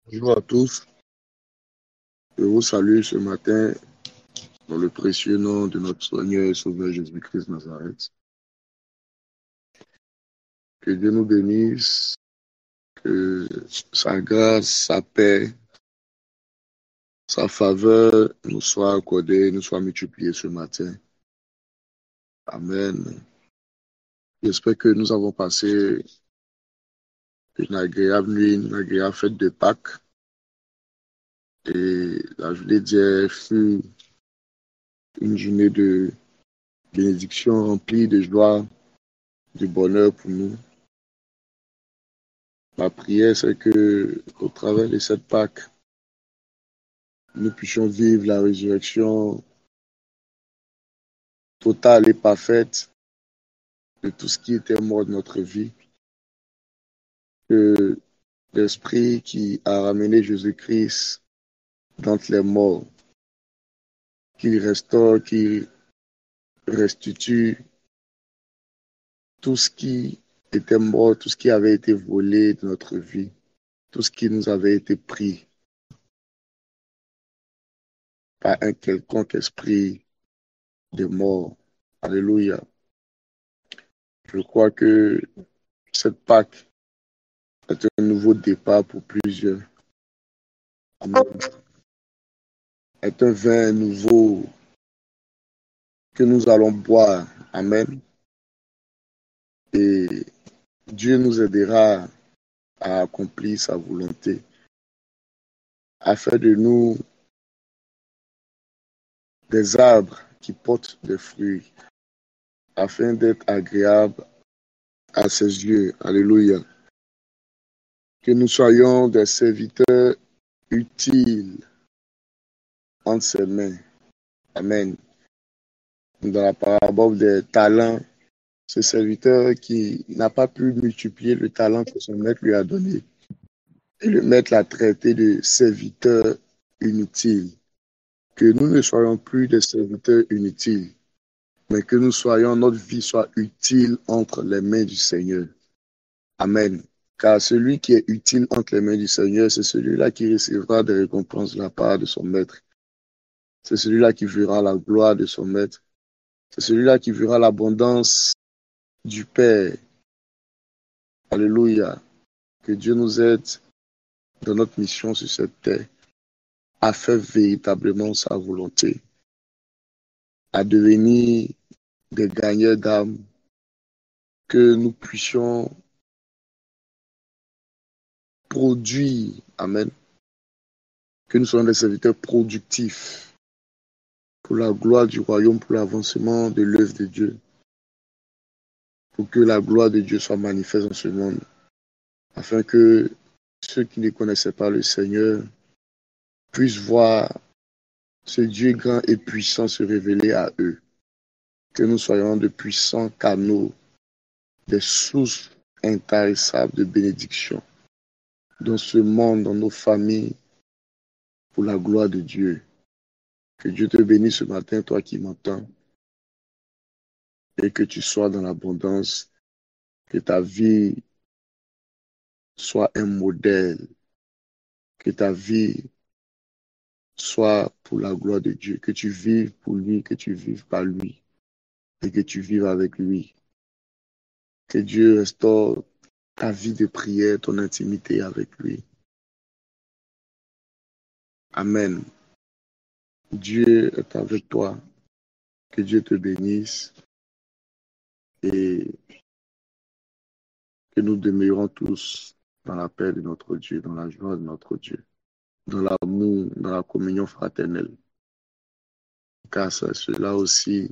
Bonjour à tous, je vous salue ce matin dans le précieux nom de notre Seigneur et Sauveur Jésus-Christ de Nazareth. Que Dieu nous bénisse, que sa grâce, sa paix, sa faveur nous soit accordée, nous soit multipliée ce matin. Amen. J'espère que nous avons passé une agréable nuit, une agréable fête de Pâques. Et la journée d'hier fut une journée de bénédiction remplie de joie, de bonheur pour nous. Ma prière, c'est que, au travers de cette Pâques, nous puissions vivre la résurrection totale et parfaite de tout ce qui était mort de notre vie. Que l'Esprit qui a ramené Jésus-Christ d'entre les morts, qu'il restaure, qu'il restitue tout ce qui était mort, tout ce qui avait été volé de notre vie, tout ce qui nous avait été pris par un quelconque esprit de mort. Alléluia. Je crois que cette Pâque est un nouveau départ pour plusieurs. Amen. Est un vin nouveau que nous allons boire. Amen. Et Dieu nous aidera à accomplir sa volonté, à faire de nous des arbres qui portent des fruits, afin d'être agréables à ses yeux. Alléluia. Que nous soyons des serviteurs utiles entre ses mains. Amen. Dans la parabole des talents, ce serviteur qui n'a pas pu multiplier le talent que son maître lui a donné, et le maître l'a traité de serviteur inutile. Que nous ne soyons plus des serviteurs inutiles, mais que nous soyons, notre vie soit utile entre les mains du Seigneur. Amen. Car celui qui est utile entre les mains du Seigneur, c'est celui-là qui recevra des récompenses de la part de son maître. C'est celui-là qui verra la gloire de son maître. C'est celui-là qui verra l'abondance du Père. Alléluia. Que Dieu nous aide dans notre mission sur cette terre à faire véritablement sa volonté, à devenir des gagneurs d'âme, que nous puissions produire, amen, que nous soyons des serviteurs productifs pour la gloire du royaume, pour l'avancement de l'œuvre de Dieu, pour que la gloire de Dieu soit manifeste dans ce monde, afin que ceux qui ne connaissaient pas le Seigneur puissent voir ce Dieu grand et puissant se révéler à eux, que nous soyons de puissants canaux, des sources intarissables de bénédiction dans ce monde, dans nos familles, pour la gloire de Dieu. Que Dieu te bénisse ce matin, toi qui m'entends, et que tu sois dans l'abondance, que ta vie soit un modèle, que ta vie soit pour la gloire de Dieu, que tu vives pour lui, que tu vives par lui, et que tu vives avec lui. Que Dieu restaure ta vie de prière, ton intimité avec lui. Amen. Dieu est avec toi. Que Dieu te bénisse et que nous demeurons tous dans la paix de notre Dieu, dans la joie de notre Dieu, dans l'amour, dans la communion fraternelle. Car c'est cela aussi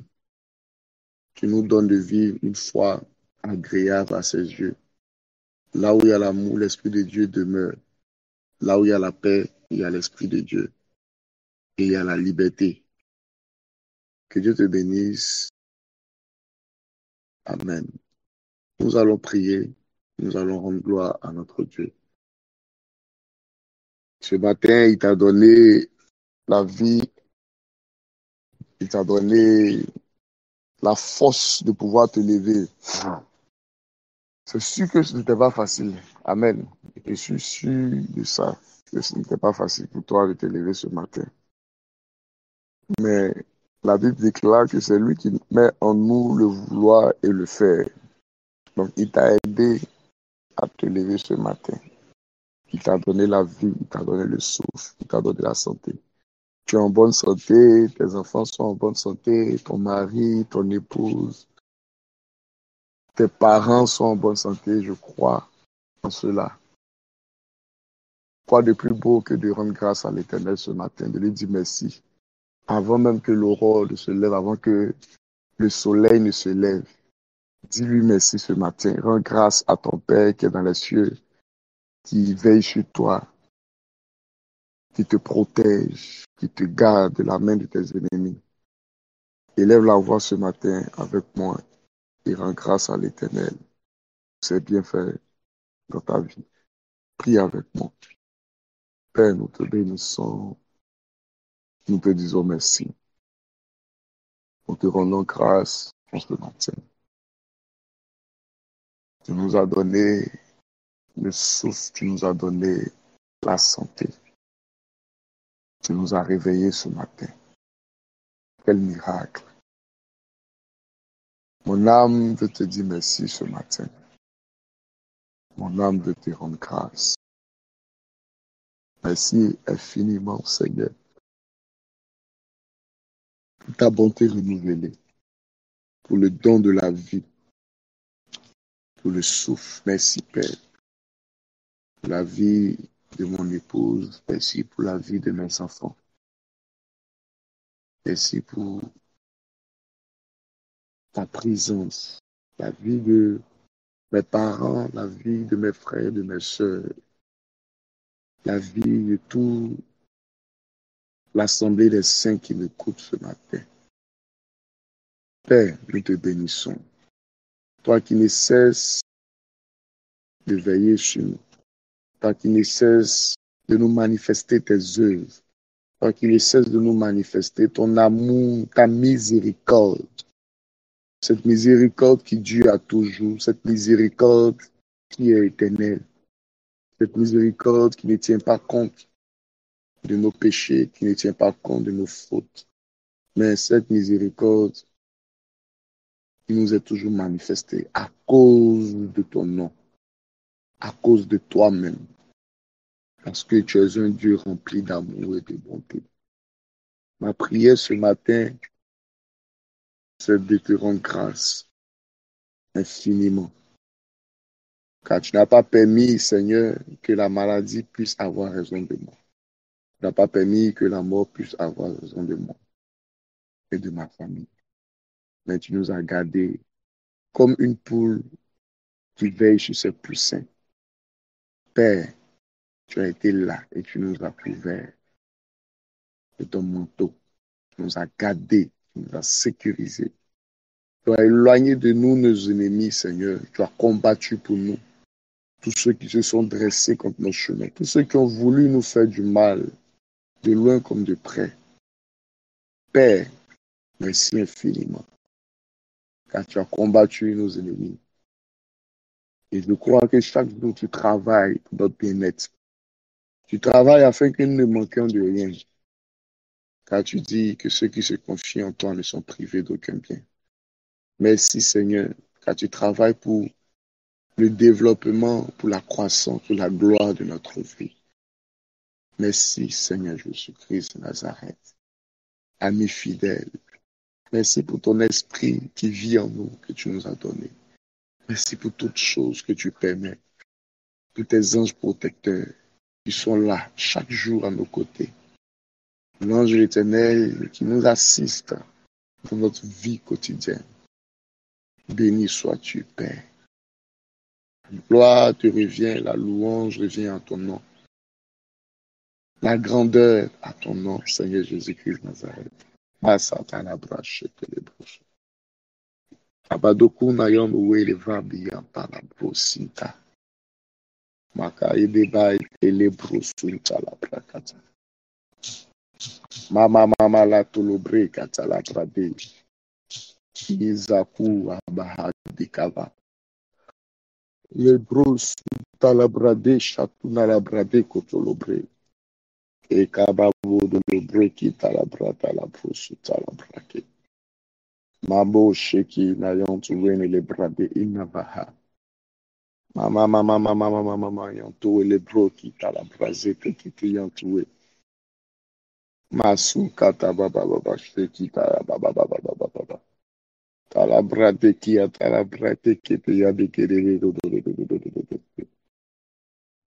qui nous donne de vivre une foi agréable à ses yeux. Là où il y a l'amour, l'Esprit de Dieu demeure. Là où il y a la paix, il y a l'Esprit de Dieu. Et il y a la liberté. Que Dieu te bénisse. Amen. Nous allons prier. Nous allons rendre gloire à notre Dieu. Ce matin, il t'a donné la vie. Il t'a donné la force de pouvoir te lever. C'est sûr que ce n'était pas facile. Amen. Je suis sûr de ça, que ce n'était pas facile pour toi de te lever ce matin. Mais la Bible déclare que c'est lui qui met en nous le vouloir et le faire. Donc, il t'a aidé à te lever ce matin. Il t'a donné la vie, il t'a donné le souffle, il t'a donné la santé. Tu es en bonne santé, tes enfants sont en bonne santé, ton mari, ton épouse, tes parents sont en bonne santé, je crois en cela. Quoi de plus beau que de rendre grâce à l'Éternel ce matin, de lui dire merci, avant même que l'aurore ne se lève, avant que le soleil ne se lève. Dis-lui merci ce matin. Rends grâce à ton Père qui est dans les cieux, qui veille sur toi, qui te protège, qui te garde de la main de tes ennemis. Élève la voix ce matin avec moi et rends grâce à l'Éternel. C'est bien fait dans ta vie. Prie avec moi. Père, nous te bénissons. Nous te disons merci. Nous te rendons grâce en ce matin. Tu nous as donné le souffle, tu nous as donné la santé. Tu nous as réveillés ce matin. Quel miracle. Mon âme veut te dire merci ce matin. Mon âme veut te rendre grâce. Merci infiniment, Seigneur, pour ta bonté renouvelée, pour le don de la vie, pour le souffle. Merci, Père, pour la vie de mon épouse. Merci pour la vie de mes enfants. Merci pour ta présence, la vie de mes parents, la vie de mes frères, de mes sœurs, la vie de toute l'assemblée des saints qui m'écoutent ce matin. Père, nous te bénissons. Toi qui ne cesses de veiller sur nous, toi qui ne cesses de nous manifester tes œuvres, toi qui ne cesses de nous manifester ton amour, ta miséricorde, cette miséricorde qui dure à toujours, cette miséricorde qui est éternelle, cette miséricorde qui ne tient pas compte de nos péchés, qui ne tient pas compte de nos fautes, mais cette miséricorde qui nous est toujours manifestée à cause de ton nom, à cause de toi-même, parce que tu es un Dieu rempli d'amour et de bonté. Ma prière ce matin, c'est de te rendre grâce infiniment, car tu n'as pas permis, Seigneur, que la maladie puisse avoir raison de moi. Tu n'as pas permis que la mort puisse avoir raison de moi et de ma famille. Mais tu nous as gardés comme une poule qui veille sur ses poussins. Père, tu as été là et tu nous as couverts de ton manteau. Tu nous as gardés, tu nous as sécurisés. Tu as éloigné de nous nos ennemis, Seigneur. Tu as combattu pour nous tous ceux qui se sont dressés contre nos chemins, tous ceux qui ont voulu nous faire du mal, de loin comme de près. Père, merci infiniment, car tu as combattu nos ennemis. Et je crois que chaque jour, tu travailles pour notre bien-être. Tu travailles afin que nous ne manquions de rien, car tu dis que ceux qui se confient en toi ne sont privés d'aucun bien. Merci, Seigneur, car tu travailles pour le développement, pour la croissance, pour la gloire de notre vie. Merci, Seigneur Jésus-Christ de Nazareth, ami fidèle. Merci pour ton esprit qui vit en nous, que tu nous as donné. Merci pour toutes choses que tu permets, pour tes anges protecteurs qui sont là chaque jour à nos côtés. L'ange éternel qui nous assiste dans notre vie quotidienne. Béni sois-tu, Père. La gloire te revient, la louange revient à ton nom. La grandeur à ton nom, Seigneur Jésus-Christ de Nazareth. Masatana brache telebroche. Abadoku nayom wele vabi ampala brosinta. Maka edeba telebrosunta la prakata. Mama la tolobre kata la prade. Izaku abahadikava. Les bros, talabrade, chatuna labrade, kotolobre. Et kababo de lobre qui talabrata la brosu talabrake. Mabo sheki nayon tuwene le brade inabaha. Mama, yantou le bro qui talabraze que qui yantoué. Masu kata baba sheki baba. Talabrate qui a talabrate qui te ya de kere.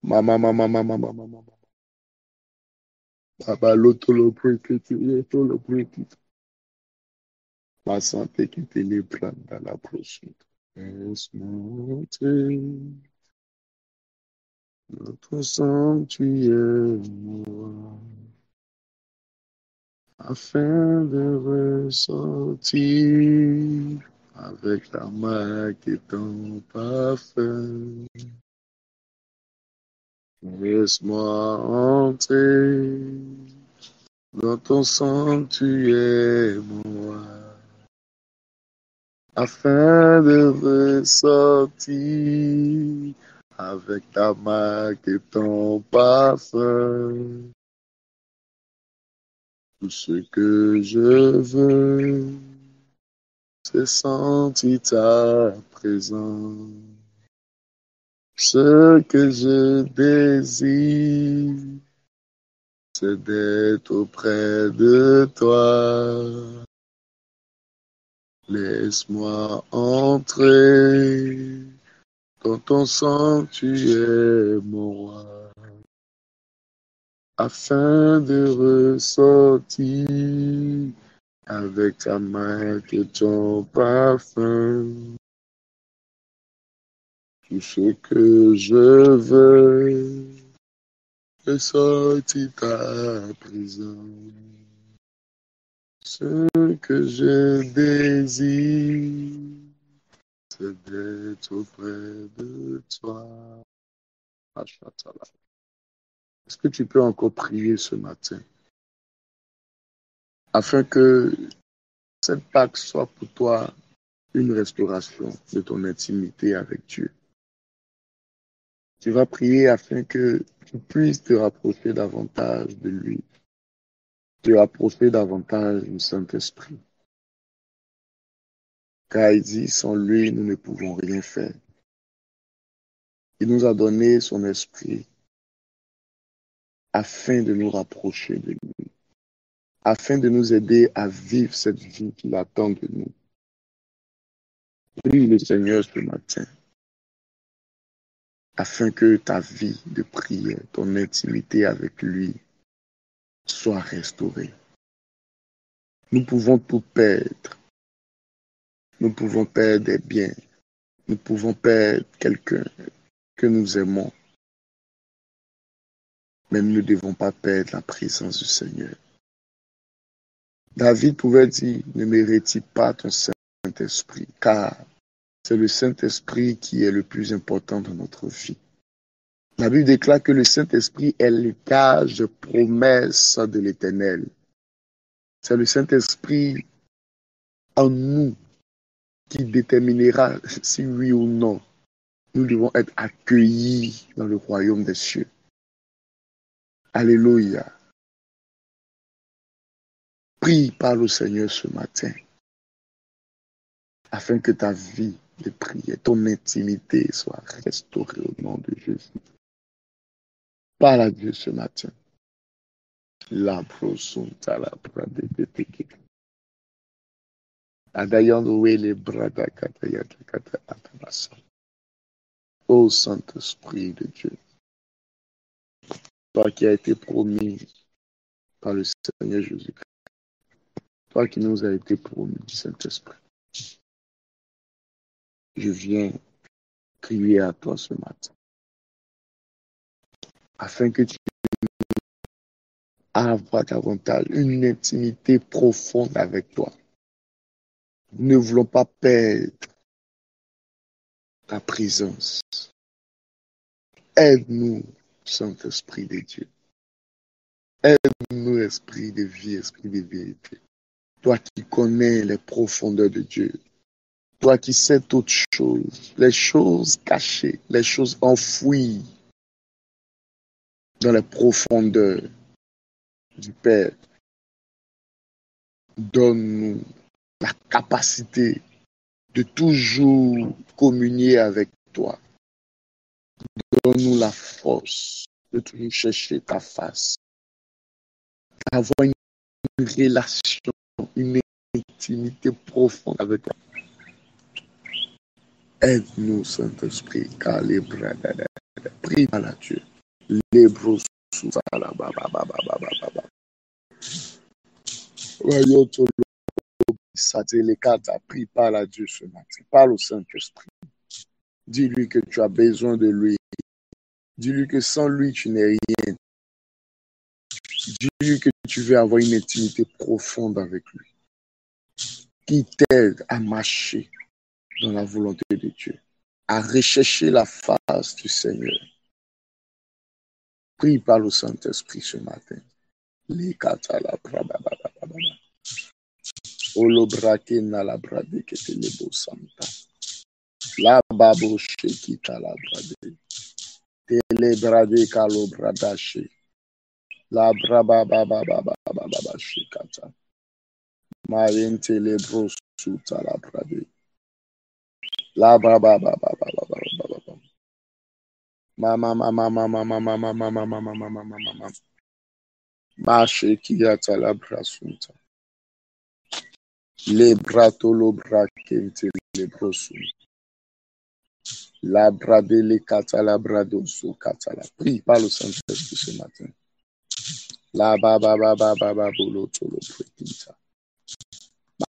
Mama. Baba loto lo break it. Ma santé qui te libère dans la prochaine. Monter notre sanctuaire, moi, afin de ressortir avec la marque et ton parfum. Laisse-moi entrer dans ton sanctuaire, moi, afin de ressortir avec ta marque et ton parfum. Tout ce que je veux, c'est sentir ta présence. Ce que je désire, c'est d'être auprès de toi. Laisse-moi entrer dans ton sanctuaire, mon roi, afin de ressortir avec ta main et ton parfum. Tout ce que je veux, c'est sortir ta présence. Ce que je désire, c'est d'être auprès de toi. Est-ce que tu peux encore prier ce matin afin que cette Pâque soit pour toi une restauration de ton intimité avec Dieu? Tu vas prier afin que tu puisses te rapprocher davantage de lui, te rapprocher davantage du Saint-Esprit. Car il dit, sans lui, nous ne pouvons rien faire. Il nous a donné son esprit afin de nous rapprocher de lui, afin de nous aider à vivre cette vie qu'il attend de nous. Prie le Seigneur ce matin, afin que ta vie de prière, ton intimité avec lui soit restaurée. Nous pouvons tout perdre. Nous pouvons perdre des biens. Nous pouvons perdre quelqu'un que nous aimons. Mais nous ne devons pas perdre la présence du Seigneur. David pouvait dire, ne me retire pas ton Saint-Esprit, car c'est le Saint-Esprit qui est le plus important dans notre vie. La Bible déclare que le Saint-Esprit est le gage de promesse de l'Éternel. C'est le Saint-Esprit en nous qui déterminera si oui ou non nous devons être accueillis dans le royaume des cieux. Alléluia. Prie par le Seigneur ce matin afin que ta vie de prière, ton intimité soit restaurée au nom de Jésus. Parle à Dieu ce matin. La prosunta la pradepeteke. Adayandoué les brada katayata kata atabasa. Ô Saint-Esprit de Dieu, toi qui as été promis par le Seigneur Jésus-Christ, toi qui nous as été promis du Saint-Esprit, je viens crier à toi ce matin, afin que tu aies davantage une intimité profonde avec toi. Nous ne voulons pas perdre ta présence. Aide-nous, Saint-Esprit de Dieu. Aide-nous, Esprit de vie, Esprit de vérité. Toi qui connais les profondeurs de Dieu. Toi qui sais toutes choses, les choses cachées, les choses enfouies dans les profondeurs du Père, donne-nous la capacité de toujours communier avec toi. Donne-nous la force de toujours chercher ta face, d'avoir une relation, une intimité profonde avec toi. Aide-nous, Saint-Esprit, car les bras prie à la Dieu. Les bros sous la prie par à Dieu ce matin. Parle au Saint-Esprit. Dis-lui que tu as besoin de lui. Dis-lui que sans lui, tu n'es rien. Dis-lui que tu veux avoir une intimité profonde avec lui, qui t'aide à marcher dans la volonté de Dieu, à rechercher la face du Seigneur. Prie par le Saint-Esprit ce matin. Les katala brabababababa. Olobrake na la brade kete lebo santa. La babo shekita la brade. Tele brade kalo bradache. La brababababababa shekata. Mayente lebro suta la brade. La brababababababa. Mama mama mama mama mama mama mama mama mama. Mashe kiyata la brasunta. Le brato lo brakente le brosun. La brade le katala brado su katala. Prie par le Saint-Esprit ce matin. La baba baba baba bolo tolo prekinta.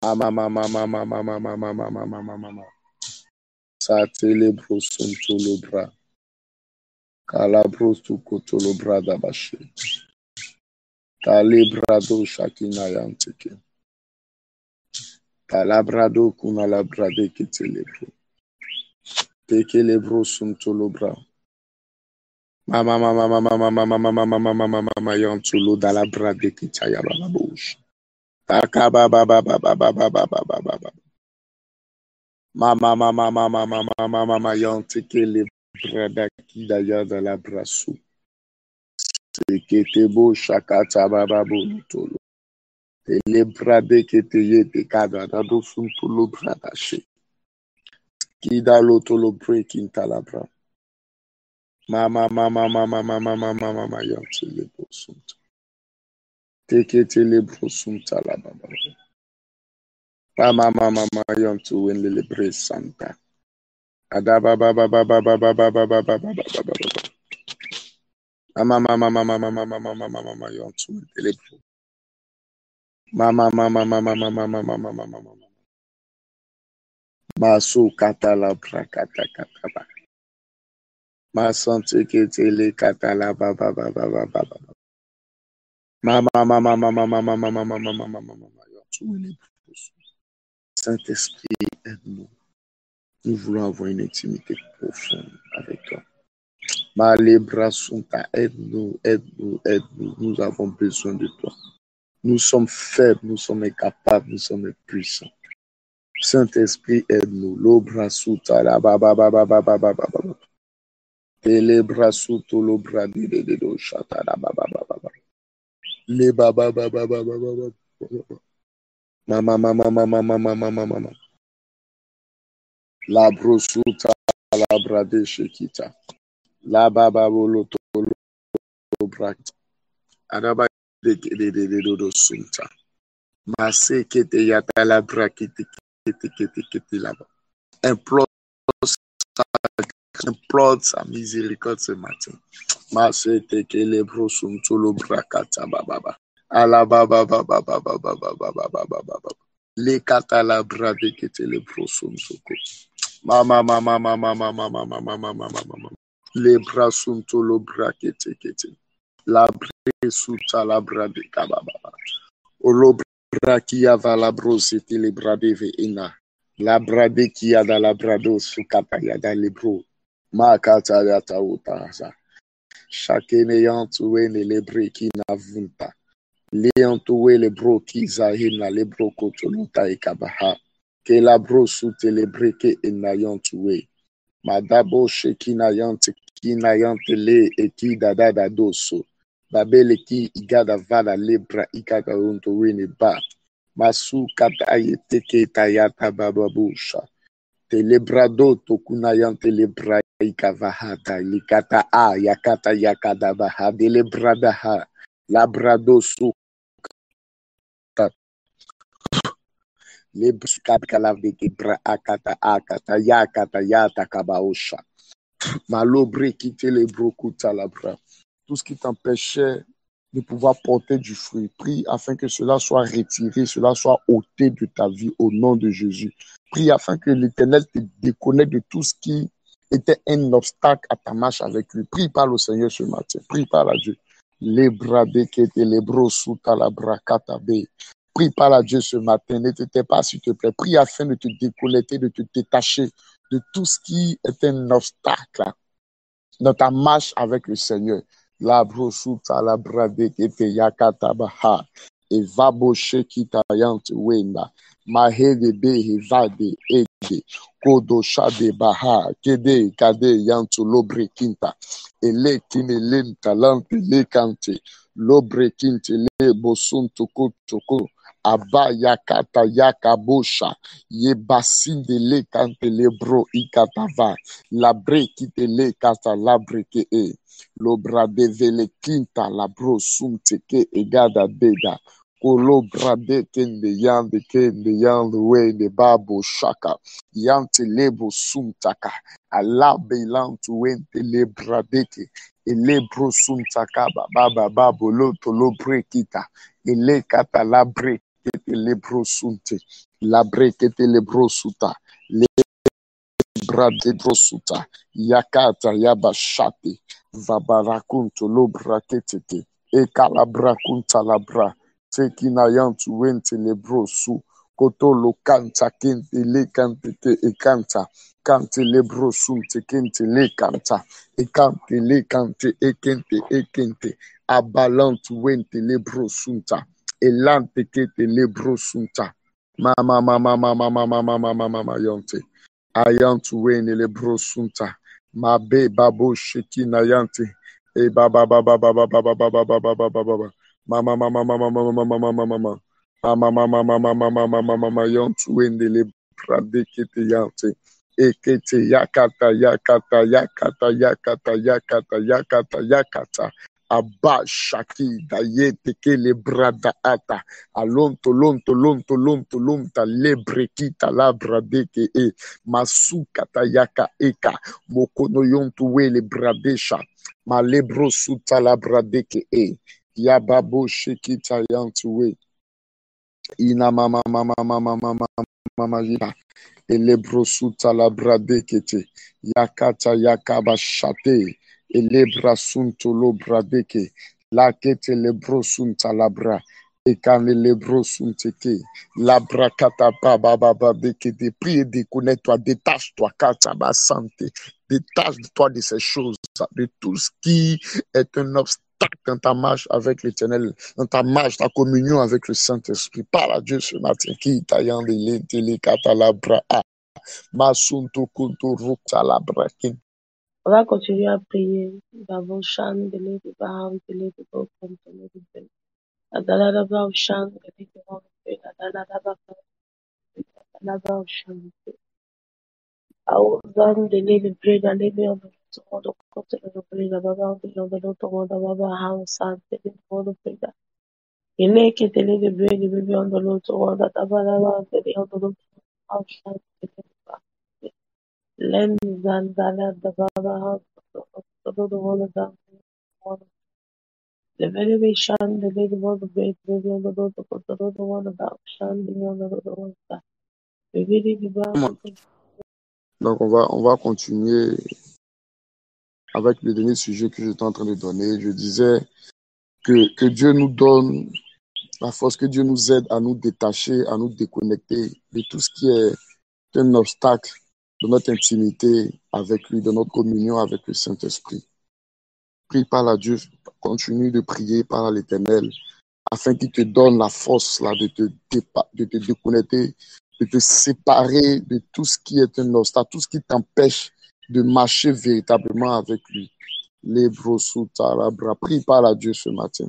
Mama mama mama mama mama mama mama mama. Sa tele brosun tolo bra. Kala brosu kotolo brada bashe. Kale brado shakina yanteke. Kala brado kuna la brade ketele bro. Teke le brosun tolo bra. Mama mama mama mama mama mama mama mama mama yantolo da la brade kitaya baba bouche. Taka baba baba baba baba baba baba. Mama mama mama mama mama mama yanteke le brada kidaya da la brasu. Sekete bo shakata baba bolutolo. Le brade kete yete kada da do suntolo brada she. Kida lotolo breaking talabra. Mama mama mama mama mama mama yantele bo sunt. Tekete le bro sunta la baba. Mama mama mama yantu when le bre santa. Adaba baba baba baba baba baba baba baba. Mama mama mama mama mama mama mama yantu le bro. Mama mama mama mama mama mama mama mama. Maso kata la bra kata kata ba. Masante kete le kata la baba baba baba baba. Mama mama mama mama mama mama mama mama mama yantu le bro. Saint-Esprit, aide-nous. Nous voulons avoir une intimité profonde avec toi. Malébra Sunta, aide-nous, aide-nous, aide-nous. Nous avons besoin de toi. Nous sommes faibles, nous sommes incapables, nous sommes impuissants. Saint-Esprit, aide-nous. L'obra Suta, la baba baba baba baba baba. Telebra Suto, l'obra di de do shata, la baba baba baba. Le baba baba baba baba. Mama mama mama mama mama mama. La brosuta, la brade shekita. La baba boloto brakta. Adaba de do sunta. Masse kete yata la brakete kete là-bas. Implode sa miséricorde ce matin. Masse teke le brosunto lo brakata baba. Ala baba baba baba baba baba baba. Le kata la brade kete le brosunto. Mama mama mama mama mama mama mama mama. Le brasunto lo brakete kete. La bre suta la brade kababa. Olo brakia va la brosete le brade ve ina. La brade kia da la brado sukata ya da libro. Ma kata ya ta utasa. Chacune yantuwe ne le breki na vunta. Le yantuwe le bro ki zahina le bro kotoluta e kabaha. que la brosu telebreke enayantue. Madabo shekinayante kinayante le eki dada doso. Babele ki igada vada lebra ikaka wini ba. Masu kata yeteke tayata bababusha. Telebrado tokunayan telebra ikavahata likata a yakata yakada baha delebrada ha labrado su lebskat kalavde kebra akata yata kabaosha malobre qui telebrokuta labra. Tout ce qui t'empêchait de pouvoir porter du fruit, prie afin que cela soit retiré, cela soit ôté de ta vie au nom de Jésus. Prie afin que l'Éternel te déconnecte de tout ce qui était un obstacle à ta marche avec lui. Prie par le Seigneur ce matin. Prie par la Dieu. Les bras déquêtés, les bros sous ta la bracatabe. Prie par la Dieu ce matin. Ne t'étais pas, s'il te plaît. Prie afin de te déconnecter, de te détacher de tout ce qui est un obstacle dans ta marche avec le Seigneur. La brosuta la brade kete yakata baha e vabo shekita yant wenda mahede be hevade ede kodo shade baha kede kade yantu lobre kinta ele kine lenta lante le kante lobre kinte le bosun toko toko aba yakata yakabosha ye basinde le kante le bro ikatava labre kite le kata labre ke e lobra de vele kinta labro sumte ke egada deda kolo brade kende yande we de babo shaka yante lebo sumtaka alabe lantu wente le bradeke elebro sumtaka baba babo loto lobre kita ele kata labre kete lebro sumte labre kete lebro suta brade brosuta yakata yabashate vabarakunto lobraketete ekalabrakunta labra tekinayantu wente lebrosu koto lokanta kente lekante ekanta kante lebrosu tekente lekanta ekante lekante ekente abalantu wente lebrosunta elante kete lebrosunta mama yonte Ayantu wene le brosunta. Mabe babo sheki na yante. E baba baba baba baba baba baba baba baba. Mama mama mama mama mama mama mama. Mama mama mama mama mama mama yantu wene le brade kete yante. Ekete yakata. Abba shaki da yete ke le brada ata. Alonto lonta lebrekita labra deke e masuka tayaka eka mokono yontu wele bradesha malebro suta labra deke e yababo shekita yantu we ina mama yina elebro suta labra deke te yakata yakaba shate elebra sunto lobra deke lakete lebro sunta labra ekane lebro sunteke labra katapa baba deke de prie déconnecte-toi détache-toi kataba santé détache-toi de ces choses de tout ce qui est un obstacle dans ta marche avec l'Éternel dans ta marche ta communion avec le Saint-Esprit parle à Dieu ce matin qui taillant de télé katalabra masunto kunto rukta labra kin. On va continuer à prier. Davoshan, de l'été, Baham, de l'été, Bokom, de l'été, Adalada Baushan, de l'été, Adalada Baushan. Auzan, de l'été, Breda, l'été, on the côté de Breda, Baba, de l'autre monde, Baba, House, de l'été, on the Breda. Il est qui était les Breda, bébé, on the l'autre monde, Adabala, de l'été, on the l'autre monde, de l'été, Lenzandala, the Baba, House, the one of them. The veneration, the lady was a great baby on the road to put the road one about standing on the road one that. Donc on va continuer avec le dernier sujet que j'étais en train de donner. Je disais que Dieu nous donne la force, que Dieu nous aide à nous détacher, à nous déconnecter de tout ce qui est un obstacle de notre intimité avec lui, de notre communion avec le Saint-Esprit. Prie par la Dieu, continue de prier par l'Éternel afin qu'il te donne la force là, de te déconnecter de te séparer de tout ce qui est un obstacle, tout ce qui t'empêche de marcher véritablement avec lui. Les brosuta la bra. Prie par à Dieu ce matin.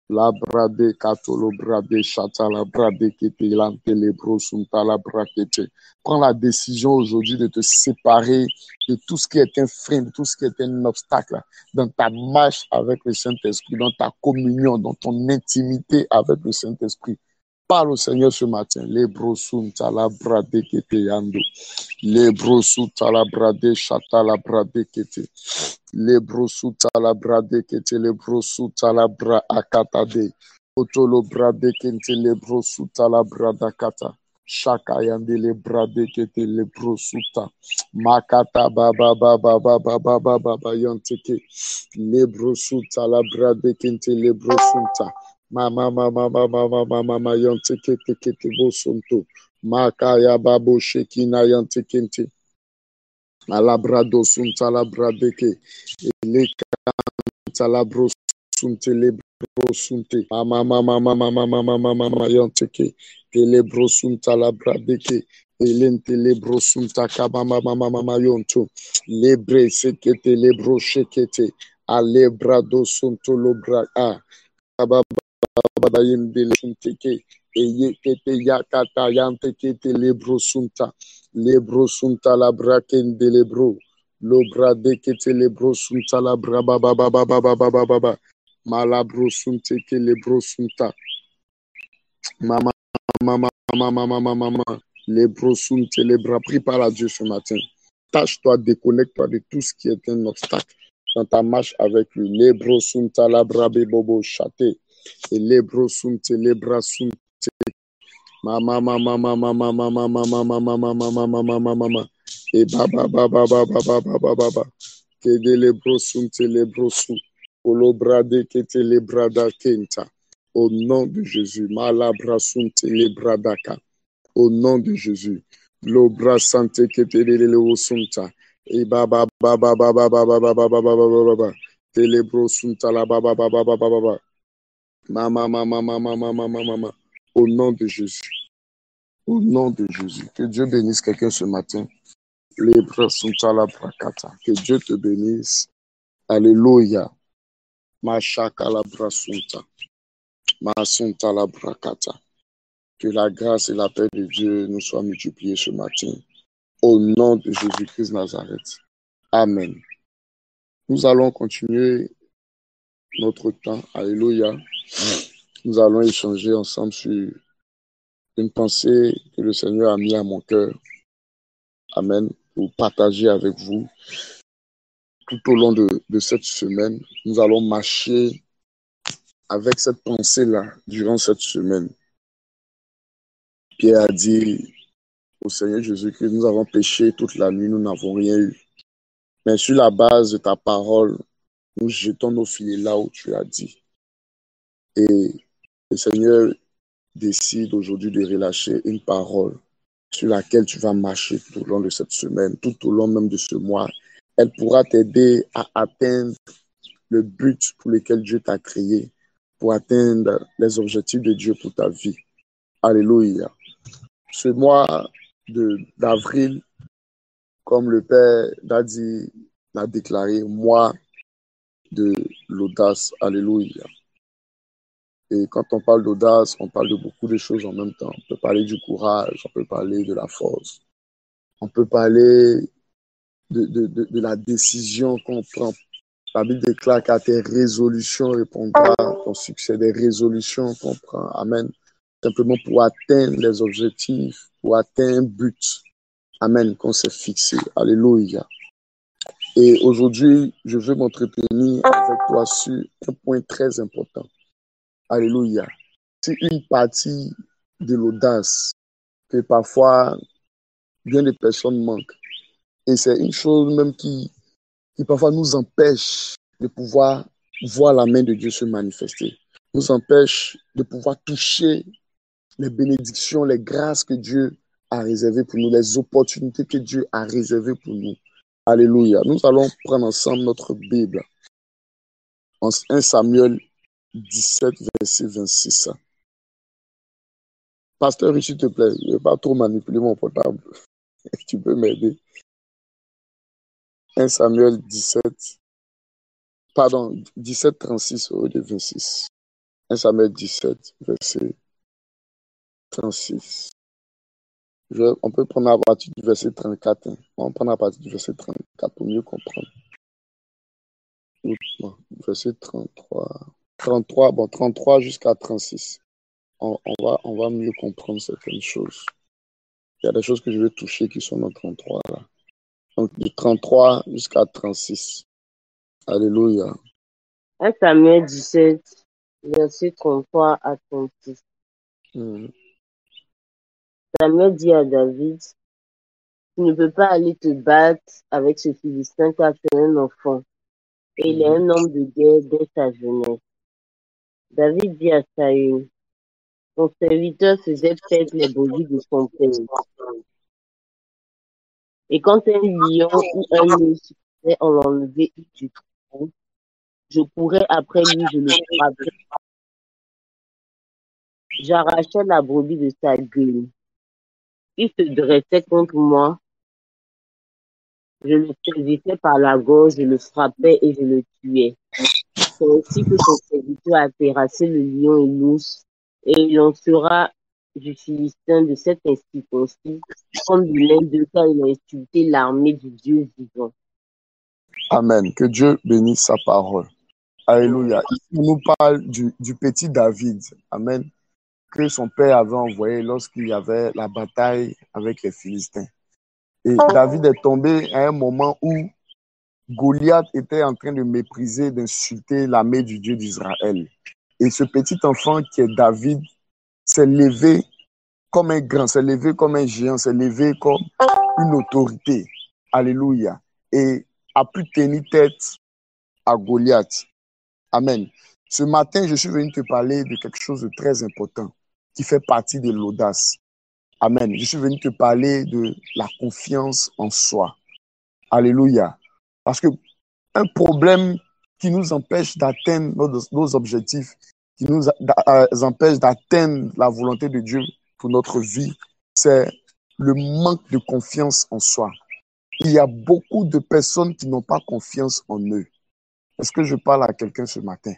La brade katolo brade chata la brade kete lante les brosuta la brakete. Prends la décision aujourd'hui de te séparer de tout ce qui est un frein, de tout ce qui est un obstacle dans ta marche avec le Saint-Esprit, dans ta communion, dans ton intimité avec le Saint-Esprit. Parle au Seigneur ce matin. Les brosunta la brade kete yando. Les brosuta la brade chata la brade kete. Le brosuta la brade kete le brosuta la bra akatade. Otolo brade kente le brosuta la brada kata. Shaka yande le brade kete le brosuta. Makata baba baba baba baba baba yanteke. Le brosuta la brade kente le brosuta. Mama mama mama mama mama yanteke kete bosunto. Makaya babo shekina yantekente. Alabrado sunta labradeke. Le talabro sunte lebro sunte. Mama mama mama mama mama mama yanteke. Telebro sunta labradeke. Elente lebro sunta kabama mama mama yonto. Lebre sekete lebro shekete. Alebrado sunto lobra a. Kababa yendele sunteke. Eye kete yakata yanteke telebro sunta. Lebro sunta la braken de lebro. Lobra de kete lebro sunta la braba baba baba baba baba. Malabro sunte ke lebro sunta. Mama mama mama mama mama. Lebro sunte lebra. Prie par la Dieu ce matin. Tâche-toi, déconnecte-toi de tout ce qui est un obstacle dans ta marche avec lui. Lebro sunta la brabe bobo chate. Et lebro sunte lebra sunte. Mama mama mama mama mama mama mama mama mama mama et baba baba baba baba baba que de lebrosun te lebrosu olobrade que te lebrada kenta au nom de Jésus malabrasun te lebradaka au nom de Jésus l'obra sante que te lewosunta et baba baba baba baba baba baba baba te lebrosunta la baba baba baba baba mama mama mama mama mama au nom de Jésus. Au nom de Jésus, que Dieu bénisse quelqu'un ce matin. Que Dieu te bénisse. Alléluia. Que la grâce et la paix de Dieu nous soient multipliées ce matin. Au nom de Jésus-Christ de Nazareth. Amen. Nous allons continuer notre temps. Alléluia. Nous allons échanger ensemble sur une pensée que le Seigneur a mis à mon cœur. Amen. Pour partager avec vous tout au long de cette semaine. Nous allons marcher avec cette pensée-là durant cette semaine. Pierre a dit au Seigneur Jésus-Christ, nous avons péché toute la nuit, nous n'avons rien eu. Mais sur la base de ta parole, nous jetons nos filets là où tu as dit. Et le Seigneur décide aujourd'hui de relâcher une parole sur laquelle tu vas marcher tout au long de cette semaine, tout au long même de ce mois. Elle pourra t'aider à atteindre le but pour lequel Dieu t'a créé, pour atteindre les objectifs de Dieu pour ta vie. Alléluia. Ce mois d'avril, comme le Père l'a déclaré, mois de l'audace. Alléluia. Et quand on parle d'audace, on parle de beaucoup de choses en même temps. On peut parler du courage, on peut parler de la force, on peut parler de la décision qu'on prend. La Bible déclare qu'à tes résolutions répondra ton succès, des résolutions qu'on prend. Amen. Simplement pour atteindre les objectifs, pour atteindre un but. Amen, qu'on s'est fixé. Alléluia. Et aujourd'hui, je veux m'entretenir avec toi sur un point très important. Alléluia. C'est une partie de l'audace que parfois bien des personnes manquent. Et c'est une chose même qui parfois nous empêche de pouvoir voir la main de Dieu se manifester. Nous empêche de pouvoir toucher les bénédictions, les grâces que Dieu a réservées pour nous, les opportunités que Dieu a réservées pour nous. Alléluia. Nous allons prendre ensemble notre Bible en 1 Samuel 17, verset 26. Pasteur, s'il te plaît, je ne vais pas trop manipuler mon portable. Tu peux m'aider. 1 Samuel 17, pardon, 17, 36 au lieu de 26. 1 Samuel 17, verset 36. On peut prendre à partir du verset 34. Hein. On va prendre à partir du verset 34 pour mieux comprendre. Verset 33. 33 jusqu'à 36. On va mieux comprendre certaines choses. Il y a des choses que je vais toucher qui sont dans 33 là. Donc, de 33 jusqu'à 36. Alléluia. 1 Samuel 17, verset 33 à 36. Samuel dit à David, tu ne peux pas aller te battre avec ce Philistin car c'est un enfant, et il est un homme de guerre dès sa jeunesse. David dit à Saül, ton serviteur faisait perdre les brebis de son père. Et quand un lion ou un ours venait en l'enlever du troupeau, je courais après lui, je le frappais. J'arrachais la brebis de sa gueule. Il se dressait contre moi. Je le saisissais par la gorge, je le frappais et je le tuais. C'est ainsi que ton serviteur a terrassé le lion et l'ours, et il en sera du Philistin de cette institution-ci, comme de l'un d'eux, car il a insulté l'armée du Dieu vivant. Amen. Que Dieu bénisse sa parole. Alléluia. Ici, on nous parle du petit David. Amen. Que son père avait envoyé lorsqu'il y avait la bataille avec les Philistins. Et David est tombé à un moment où Goliath était en train de mépriser, d'insulter l'armée du Dieu d'Israël. Et ce petit enfant qui est David s'est levé comme un grand, s'est levé comme un géant, s'est levé comme une autorité. Alléluia. Et a pu tenir tête à Goliath. Amen. Ce matin, je suis venu te parler de quelque chose de très important qui fait partie de l'audace. Amen. Je suis venu te parler de la confiance en soi. Alléluia. Parce que un problème qui nous empêche d'atteindre nos objectifs, qui nous empêche d'atteindre la volonté de Dieu pour notre vie, c'est le manque de confiance en soi. Il y a beaucoup de personnes qui n'ont pas confiance en eux. Est-ce que je parle à quelqu'un ce matin?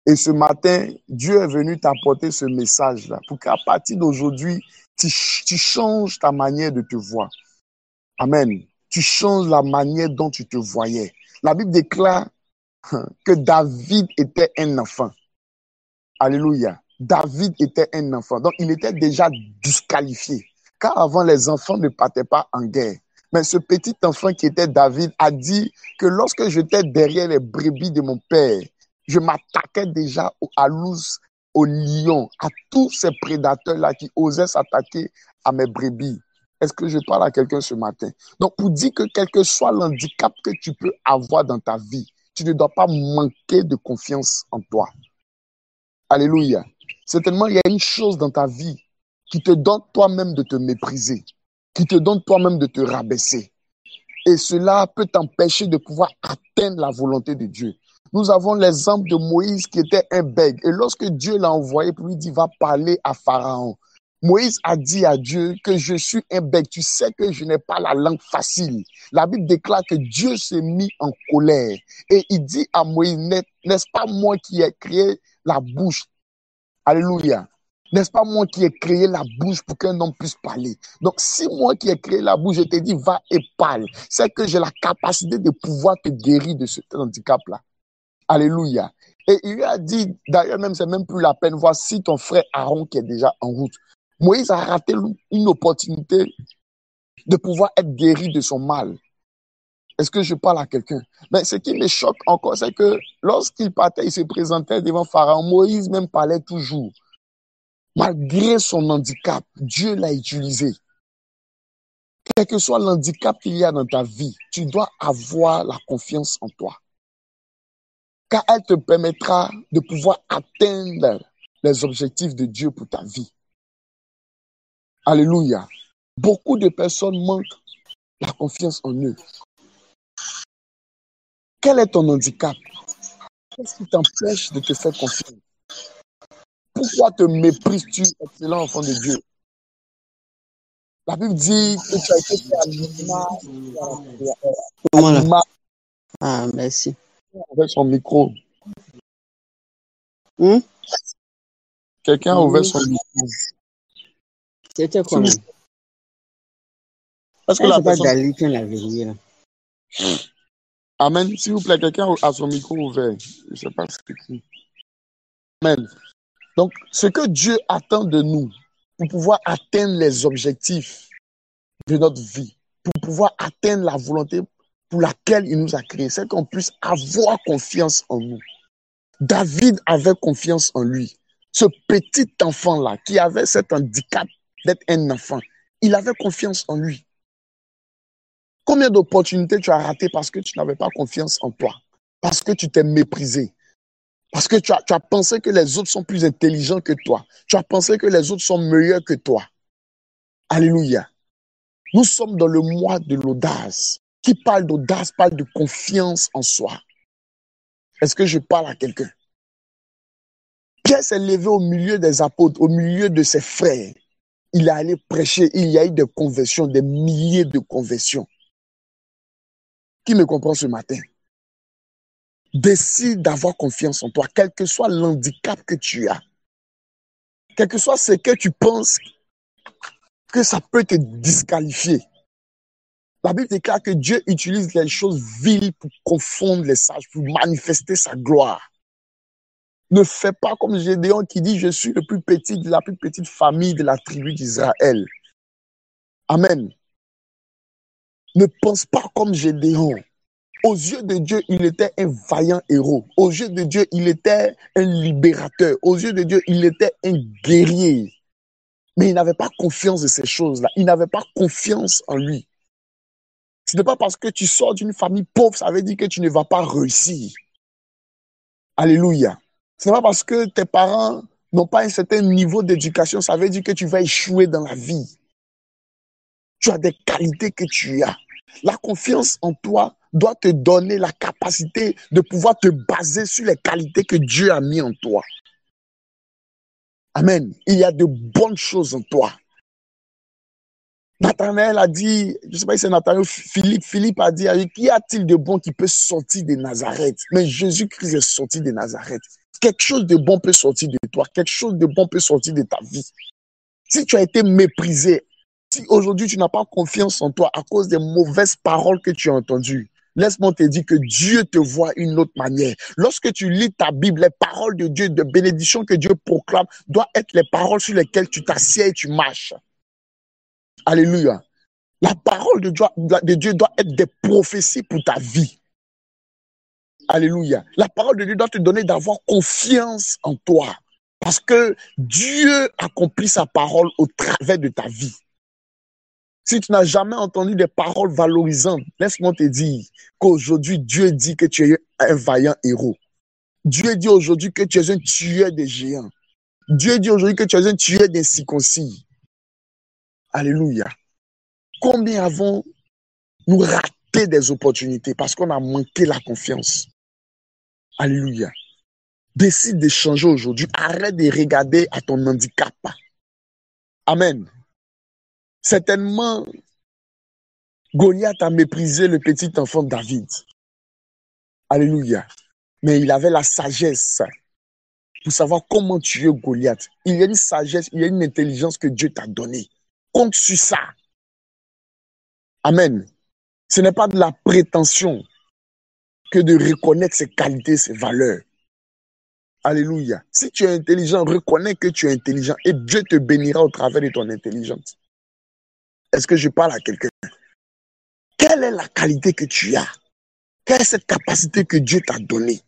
Et ce matin, Dieu est venu t'apporter ce message-là pour qu'à partir d'aujourd'hui, tu changes ta manière de te voir. Amen. Tu changes la manière dont tu te voyais. La Bible déclare que David était un enfant. Alléluia. David était un enfant. Donc, il était déjà disqualifié. Car avant, les enfants ne partaient pas en guerre. Mais ce petit enfant qui était David a dit que lorsque j'étais derrière les brebis de mon père, je m'attaquais déjà à l'ours, au lion, à tous ces prédateurs-là qui osaient s'attaquer à mes brebis. Est-ce que je parle à quelqu'un ce matin? Donc, pour dire que quel que soit l'handicap que tu peux avoir dans ta vie, tu ne dois pas manquer de confiance en toi. Alléluia. Certainement, il y a une chose dans ta vie qui te donne toi-même de te mépriser, qui te donne toi-même de te rabaisser. Et cela peut t'empêcher de pouvoir atteindre la volonté de Dieu. Nous avons l'exemple de Moïse qui était un bègue. Et lorsque Dieu l'a envoyé pour lui dire, va parler à Pharaon, Moïse a dit à Dieu que je suis un bègue. Tu sais que je n'ai pas la langue facile. La Bible déclare que Dieu s'est mis en colère. Et il dit à Moïse, n'est-ce pas moi qui ai créé la bouche? Alléluia. N'est-ce pas moi qui ai créé la bouche pour qu'un homme puisse parler? Donc, si moi qui ai créé la bouche, je te dis, va et parle, c'est que j'ai la capacité de pouvoir te guérir de cet handicap-là. Alléluia. Et il lui a dit, d'ailleurs même, c'est même plus la peine, voici ton frère Aaron qui est déjà en route. Moïse a raté une opportunité de pouvoir être guéri de son mal. Est-ce que je parle à quelqu'un? Mais ce qui me choque encore, c'est que lorsqu'il partait, il se présentait devant Pharaon, Moïse même parlait toujours. Malgré son handicap, Dieu l'a utilisé. Quel que soit l'handicap qu'il y a dans ta vie, tu dois avoir la confiance en toi. Car elle te permettra de pouvoir atteindre les objectifs de Dieu pour ta vie. Alléluia. Beaucoup de personnes manquent la confiance en eux. Quel est ton handicap? Qu'est-ce qui t'empêche de te faire confiance? Pourquoi te méprises-tu, excellent enfant de Dieu? La Bible dit que tu as été fait à Comment là? l'image Ah, merci. avec son micro. Quelqu'un a ouvert Oui, son micro. c'était Si vous- comment? Est-ce que Elle, la c'est pas personne... Dali qui l'a verrouillé là. Amen. S'il vous plaît, quelqu'un a son micro ouvert. Je ne sais pas ce que c'est. Amen. Donc, ce que Dieu attend de nous pour pouvoir atteindre les objectifs de notre vie, pour pouvoir atteindre la volonté pour laquelle il nous a créés, c'est qu'on puisse avoir confiance en nous. David avait confiance en lui. Ce petit enfant-là qui avait cet handicap d'être un enfant, il avait confiance en lui. Combien d'opportunités tu as ratées parce que tu n'avais pas confiance en toi, parce que tu t'es méprisé, parce que tu as pensé que les autres sont plus intelligents que toi, tu as pensé que les autres sont meilleurs que toi. Alléluia. Nous sommes dans le mois de l'audace. Qui parle d'audace parle de confiance en soi. Est-ce que je parle à quelqu'un? Pierre s'est levé au milieu des apôtres, au milieu de ses frères. Il est allé prêcher, il y a eu des conversions, des milliers de conversions. Qui me comprend ce matin? Décide d'avoir confiance en toi, quel que soit l'handicap que tu as, quel que soit ce que tu penses que ça peut te disqualifier. La Bible déclare que Dieu utilise les choses viles pour confondre les sages, pour manifester sa gloire. Ne fais pas comme Gédéon qui dit « Je suis le plus petit de la plus petite famille de la tribu d'Israël. » Amen. Ne pense pas comme Gédéon. Aux yeux de Dieu, il était un vaillant héros. Aux yeux de Dieu, il était un libérateur. Aux yeux de Dieu, il était un guerrier. Mais il n'avait pas confiance de ces choses-là. Il n'avait pas confiance en lui. Ce n'est pas parce que tu sors d'une famille pauvre, ça veut dire que tu ne vas pas réussir. Alléluia. Ce n'est pas parce que tes parents n'ont pas un certain niveau d'éducation, ça veut dire que tu vas échouer dans la vie. Tu as des qualités que tu as. La confiance en toi doit te donner la capacité de pouvoir te baser sur les qualités que Dieu a mis en toi. Amen. Il y a de bonnes choses en toi. Nathanaël a dit, je ne sais pas si c'est Nathanaël, Philippe a dit, qu'y a-t-il de bon qui peut sortir de Nazareth? Mais Jésus-Christ est sorti de Nazareth. Quelque chose de bon peut sortir de toi, quelque chose de bon peut sortir de ta vie. Si tu as été méprisé, si aujourd'hui tu n'as pas confiance en toi à cause des mauvaises paroles que tu as entendues, laisse-moi te dire que Dieu te voit d'une autre manière. Lorsque tu lis ta Bible, les paroles de Dieu, de bénédiction que Dieu proclame, doivent être les paroles sur lesquelles tu t'assieds et tu marches. Alléluia. La parole de Dieu doit être des prophéties pour ta vie. Alléluia. La parole de Dieu doit te donner d'avoir confiance en toi. Parce que Dieu accomplit sa parole au travers de ta vie. Si tu n'as jamais entendu des paroles valorisantes, laisse-moi te dire qu'aujourd'hui, Dieu dit que tu es un vaillant héros. Dieu dit aujourd'hui que tu es un tueur de géants. Dieu dit aujourd'hui que tu es un tueur d'incirconcis. Alléluia. Combien avons-nous raté des opportunités parce qu'on a manqué la confiance? Alléluia. Décide de changer aujourd'hui. Arrête de regarder à ton handicap. Amen. Certainement, Goliath a méprisé le petit enfant David. Alléluia. Mais il avait la sagesse pour savoir comment tuer Goliath. Il y a une sagesse, il y a une intelligence que Dieu t'a donnée. Compte sur ça. Amen. Ce n'est pas de la prétention que de reconnaître ses qualités, ses valeurs. Alléluia. Si tu es intelligent, reconnais que tu es intelligent et Dieu te bénira au travers de ton intelligence. Est-ce que je parle à quelqu'un? Quelle est la qualité que tu as? Quelle est cette capacité que Dieu t'a donnée,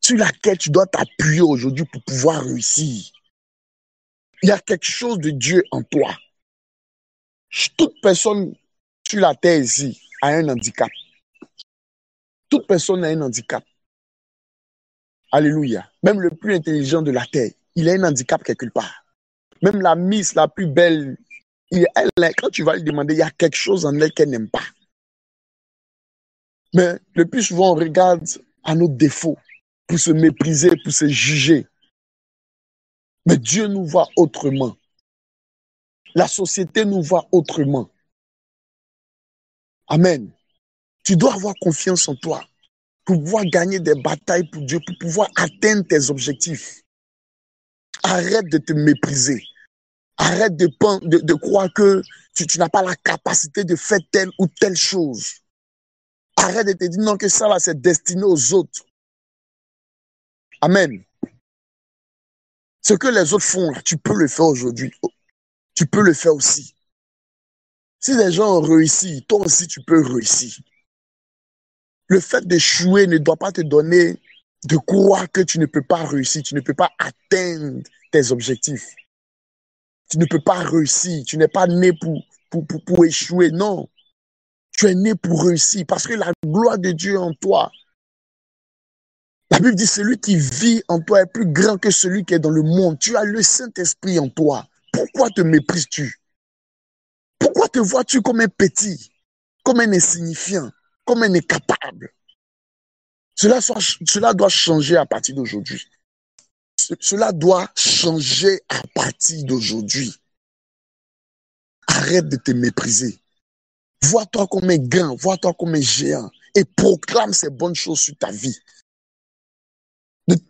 sur laquelle tu dois t'appuyer aujourd'hui pour pouvoir réussir? Il y a quelque chose de Dieu en toi. Toute personne sur la terre ici a un handicap. Toute personne a un handicap. Alléluia. Même le plus intelligent de la terre, il a un handicap quelque part. Même la miss la plus belle, quand tu vas lui demander, il y a quelque chose en elle qu'elle n'aime pas. Mais le plus souvent, on regarde à nos défauts pour se mépriser, pour se juger. Mais Dieu nous voit autrement. La société nous voit autrement. Amen. Tu dois avoir confiance en toi pour pouvoir gagner des batailles pour Dieu, pour pouvoir atteindre tes objectifs. Arrête de te mépriser. Arrête de croire que tu n'as pas la capacité de faire telle ou telle chose. Arrête de te dire non, que ça là, c'est destiné aux autres. Amen. Ce que les autres font là, tu peux le faire aujourd'hui. Tu peux le faire aussi. Si les gens ont réussi, toi aussi tu peux réussir. Le fait d'échouer ne doit pas te donner de croire que tu ne peux pas réussir, tu ne peux pas atteindre tes objectifs. Tu ne peux pas réussir, tu n'es pas né pour échouer, non. Tu es né pour réussir parce que la gloire de Dieu est en toi. La Bible dit, celui qui vit en toi est plus grand que celui qui est dans le monde. Tu as le Saint-Esprit en toi. Pourquoi te méprises-tu? Pourquoi te vois-tu comme un petit, comme un insignifiant, comme un incapable? Cela doit changer à partir d'aujourd'hui. Cela doit changer à partir d'aujourd'hui. Arrête de te mépriser. Vois-toi comme un grand, vois-toi comme un géant et proclame ces bonnes choses sur ta vie.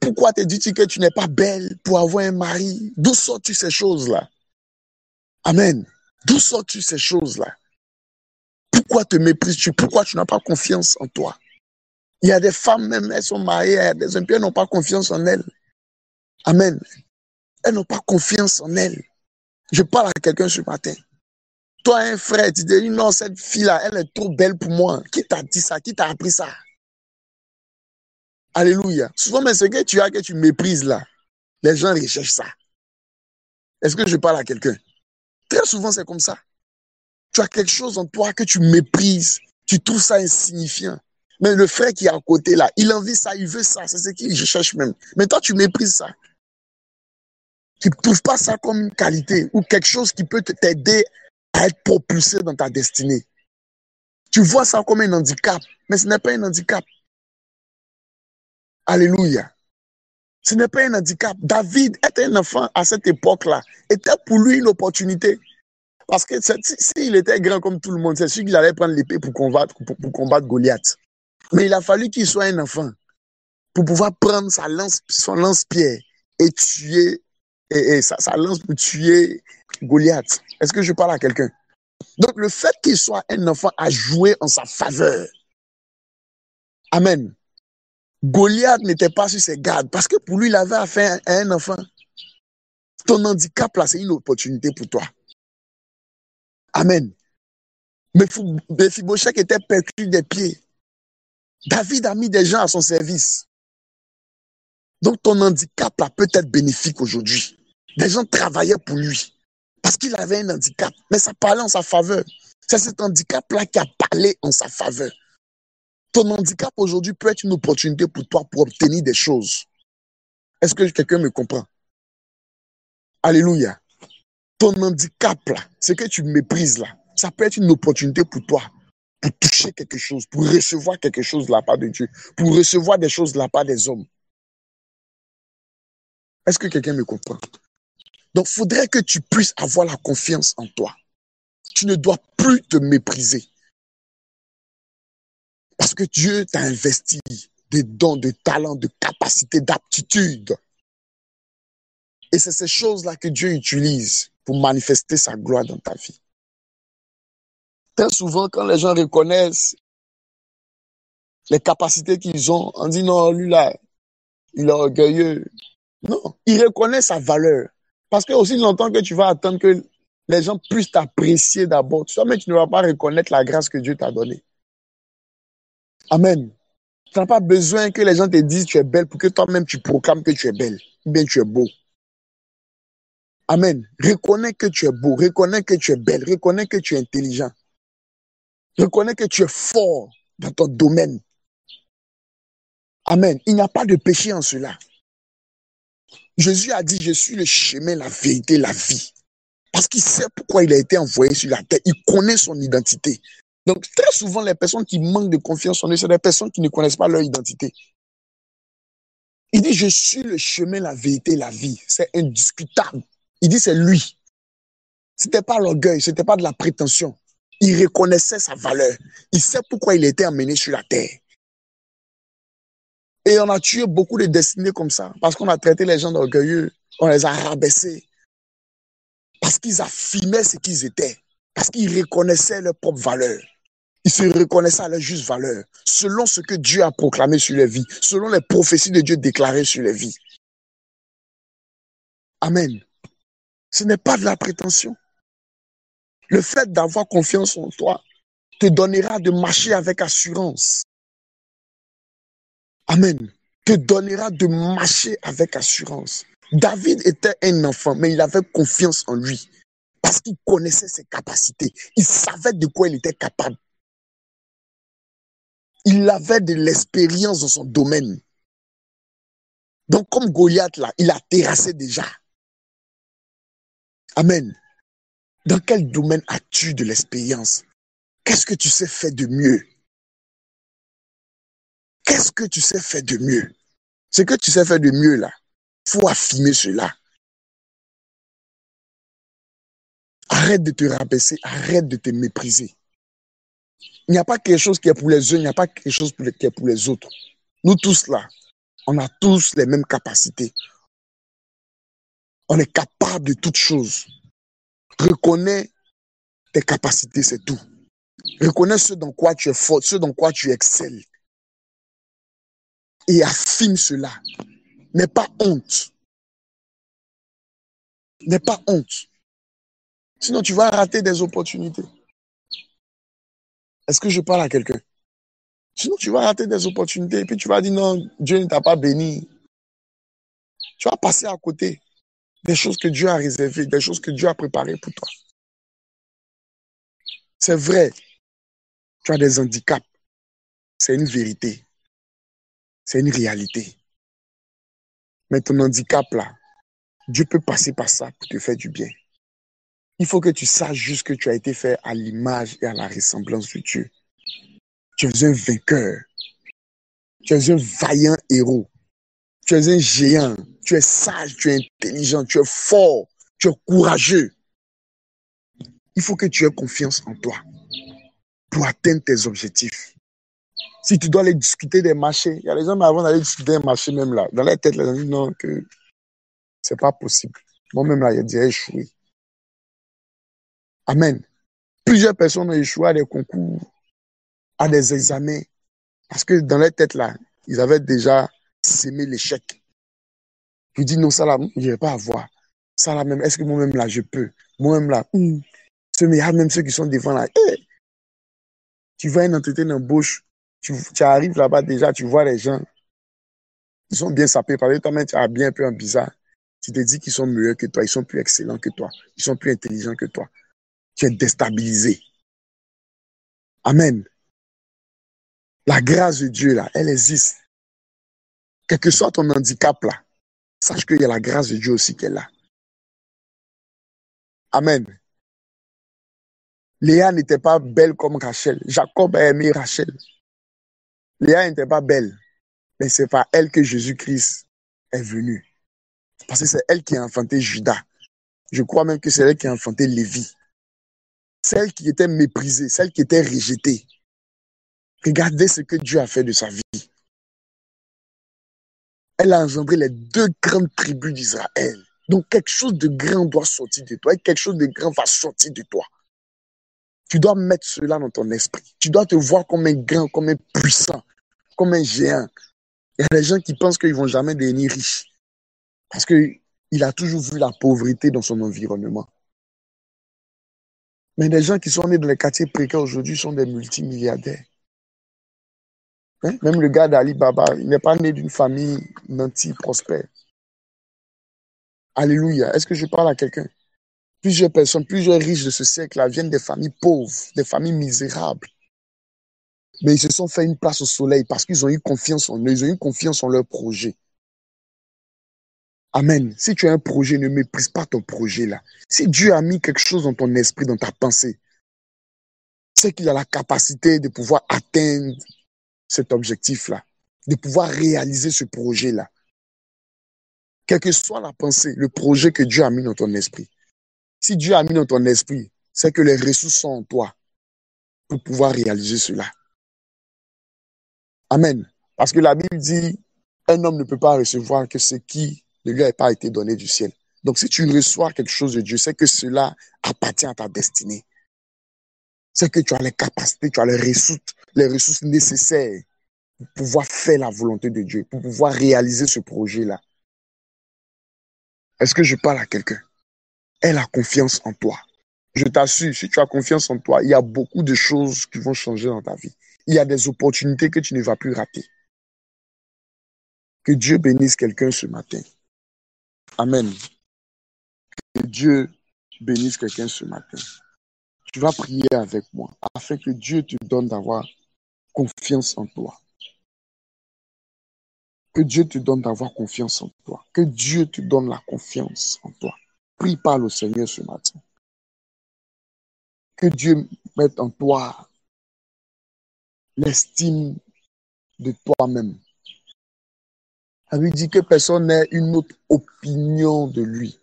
Pourquoi te dis-tu que tu n'es pas belle pour avoir un mari? D'où sors-tu ces choses-là? Amen. D'où sors-tu ces choses-là? Pourquoi te méprises-tu? Pourquoi tu n'as pas confiance en toi? Il y a des femmes, même elles sont mariées, il y a des hommes, elles n'ont pas confiance en elles. Amen. Elles n'ont pas confiance en elles. Je parle à quelqu'un ce matin. Toi, un frère, tu te dis, non, cette fille-là, elle est trop belle pour moi. Qui t'a dit ça? Qui t'a appris ça? Alléluia. Souvent, mais ce que tu as, que tu méprises là, les gens recherchent ça. Est-ce que je parle à quelqu'un? Très souvent, c'est comme ça. Tu as quelque chose en toi que tu méprises. Tu trouves ça insignifiant. Mais le frère qui est à côté là, il envie ça, il veut ça. C'est ce qu'il cherche même. Mais toi, tu méprises ça. Tu ne trouves pas ça comme une qualité ou quelque chose qui peut t'aider à être propulsé dans ta destinée. Tu vois ça comme un handicap, mais ce n'est pas un handicap. Alléluia. Ce n'est pas un handicap. David était un enfant à cette époque-là. Était pour lui une opportunité. Parce que s'il était grand comme tout le monde, c'est sûr qu'il allait prendre l'épée pour combattre Goliath. Mais il a fallu qu'il soit un enfant pour pouvoir prendre son lance-pierre et tuer, sa lance pour tuer Goliath. Est-ce que je parle à quelqu'un? Donc, le fait qu'il soit un enfant a joué en sa faveur. Amen. Goliath n'était pas sur ses gardes parce que pour lui, il avait affaire à un enfant. Ton handicap, là, c'est une opportunité pour toi. Amen. Mephibosheth était perclus des pieds. David a mis des gens à son service. Donc, ton handicap, là, peut être bénéfique aujourd'hui. Des gens travaillaient pour lui parce qu'il avait un handicap, mais ça parlait en sa faveur. C'est cet handicap-là qui a parlé en sa faveur. Ton handicap aujourd'hui peut être une opportunité pour toi pour obtenir des choses. Est-ce que quelqu'un me comprend? Alléluia. Ton handicap, là, ce que tu méprises là, ça peut être une opportunité pour toi pour toucher quelque chose, pour recevoir quelque chose de la part de Dieu, pour recevoir des choses de la part des hommes. Est-ce que quelqu'un me comprend? Donc, il faudrait que tu puisses avoir la confiance en toi. Tu ne dois plus te mépriser. Parce que Dieu t'a investi des dons, de talents, de capacités, d'aptitudes. Et c'est ces choses-là que Dieu utilise pour manifester sa gloire dans ta vie. Très souvent, quand les gens reconnaissent les capacités qu'ils ont, on dit non, lui là, il est orgueilleux. Non, il reconnaît sa valeur. Parce que aussi longtemps que tu vas attendre que les gens puissent t'apprécier d'abord, toi-même tu ne vas pas reconnaître la grâce que Dieu t'a donnée. Amen. Tu n'as pas besoin que les gens te disent que tu es belle pour que toi-même tu proclames que tu es belle, ou bien tu es beau. Amen. Reconnais que tu es beau, reconnais que tu es belle, reconnais que tu es intelligent. Reconnais que tu es fort dans ton domaine. Amen. Il n'y a pas de péché en cela. Jésus a dit, je suis le chemin, la vérité, la vie. Parce qu'il sait pourquoi il a été envoyé sur la terre. Il connaît son identité. Donc, très souvent, les personnes qui manquent de confiance en eux, c'est des personnes qui ne connaissent pas leur identité. Il dit, je suis le chemin, la vérité, la vie. C'est indiscutable. Il dit, c'est lui. C'était pas l'orgueil, c'était pas de la prétention. Il reconnaissait sa valeur. Il sait pourquoi il était amené sur la terre. Et on a tué beaucoup de destinées comme ça, parce qu'on a traité les gens d'orgueilleux, on les a rabaissés, parce qu'ils affirmaient ce qu'ils étaient, parce qu'ils reconnaissaient leur propre valeur. Ils se reconnaissaient à leur juste valeur, selon ce que Dieu a proclamé sur les vies, selon les prophéties de Dieu déclarées sur les vies. Amen. Ce n'est pas de la prétention. Le fait d'avoir confiance en toi te donnera de marcher avec assurance. Amen. Te donnera de marcher avec assurance. David était un enfant, mais il avait confiance en lui parce qu'il connaissait ses capacités. Il savait de quoi il était capable. Il avait de l'expérience dans son domaine. Donc, comme Goliath, là, il a terrassé déjà. Amen. Dans quel domaine as-tu de l'expérience? Qu'est-ce que tu sais faire de mieux? Qu'est-ce que tu sais faire de mieux? Ce que tu sais faire de mieux, là, il faut affirmer cela. Arrête de te rabaisser, arrête de te mépriser. Il n'y a pas quelque chose qui est pour les uns, il n'y a pas quelque chose qui est pour les autres. Nous tous là, on a tous les mêmes capacités. On est capable de toutes choses. Reconnais tes capacités, c'est tout. Reconnais ce dans quoi tu es fort, ce dans quoi tu excelles. Et affirme cela. N'aie pas honte. N'aie pas honte. Sinon, tu vas rater des opportunités. Est-ce que je parle à quelqu'un? Sinon, tu vas rater des opportunités et puis tu vas dire non, Dieu ne t'a pas béni. Tu vas passer à côté des choses que Dieu a réservées, des choses que Dieu a préparées pour toi. C'est vrai, tu as des handicaps. C'est une vérité. C'est une réalité. Mais ton handicap là, Dieu peut passer par ça pour te faire du bien. Il faut que tu saches juste que tu as été fait à l'image et à la ressemblance de Dieu. Tu es un vainqueur. Tu es un vaillant héros. Tu es un géant. Tu es sage, tu es intelligent, tu es fort, tu es courageux. Il faut que tu aies confiance en toi pour atteindre tes objectifs. Si tu dois aller discuter des marchés, il y a des gens, mais avant d'aller discuter des marchés, même là, dans la tête, les gens disent non, que c'est pas possible. Moi-même là, il y a déjà échoué. Amen. Plusieurs personnes ont échoué à des concours, à des examens, parce que dans leur tête là, ils avaient déjà sémé l'échec. Je dis non, ça là, je ne vais pas avoir. Ça là même, est-ce que moi-même là, je peux? Moi-même là, même ceux qui sont devant là, tu vois un entretien d'embauche, tu arrives là-bas déjà, tu vois les gens, ils sont bien sapés, parce que toi-même tu as bien un peu un bizarre. Tu te dis qu'ils sont meilleurs que toi, ils sont plus excellents que toi, ils sont plus intelligents que toi. Tu es déstabilisé. Amen. La grâce de Dieu là, elle existe. Quel que soit ton handicap là, sache qu'il y a la grâce de Dieu aussi qui est là. Amen. Léa n'était pas belle comme Rachel. Jacob a aimé Rachel. Léa n'était pas belle, mais c'est par elle que Jésus-Christ est venu. Parce que c'est elle qui a enfanté Judas. Je crois même que c'est elle qui a enfanté Lévi. Celle qui était méprisée, celle qui était rejetée. Regardez ce que Dieu a fait de sa vie. Elle a engendré les deux grandes tribus d'Israël. Donc quelque chose de grand doit sortir de toi et quelque chose de grand va sortir de toi. Tu dois mettre cela dans ton esprit. Tu dois te voir comme un grand, comme un puissant, comme un géant. Il y a des gens qui pensent qu'ils ne vont jamais devenir riches parce qu'il a toujours vu la pauvreté dans son environnement. Mais les gens qui sont nés dans les quartiers précaires aujourd'hui sont des multimilliardaires. Même le gars d'Ali Baba, il n'est pas né d'une famille nantie prospère. Alléluia. Est-ce que je parle à quelqu'un? Plusieurs personnes, plusieurs riches de ce siècle-là viennent des familles pauvres, des familles misérables. Mais ils se sont fait une place au soleil parce qu'ils ont eu confiance en eux, ils ont eu confiance en leur projet. Amen. Si tu as un projet, ne méprise pas ton projet là. Si Dieu a mis quelque chose dans ton esprit, dans ta pensée, c'est qu'il a la capacité de pouvoir atteindre cet objectif-là, de pouvoir réaliser ce projet-là. Quelle que soit la pensée, le projet que Dieu a mis dans ton esprit, Si Dieu a mis dans ton esprit, c'est que les ressources sont en toi pour pouvoir réaliser cela. Amen. Parce que la Bible dit, un homme ne peut pas recevoir que ce qui ne lui a pas été donné du ciel. Donc si tu reçois quelque chose de Dieu, c'est que cela appartient à ta destinée. C'est que tu as les capacités, tu as les ressources nécessaires pour pouvoir faire la volonté de Dieu, pour pouvoir réaliser ce projet-là. Est-ce que je parle à quelqu'un? Aie la confiance en toi. Je t'assure, si tu as confiance en toi, il y a beaucoup de choses qui vont changer dans ta vie. Il y a des opportunités que tu ne vas plus rater. Que Dieu bénisse quelqu'un ce matin. Amen. Que Dieu bénisse quelqu'un ce matin. Tu vas prier avec moi afin que Dieu te donne d'avoir confiance en toi. Que Dieu te donne d'avoir confiance en toi. Que Dieu te donne la confiance en toi. Prie par le Seigneur ce matin. Que Dieu mette en toi l'estime de toi-même. Ça lui dit que personne n'ait une autre opinion de lui.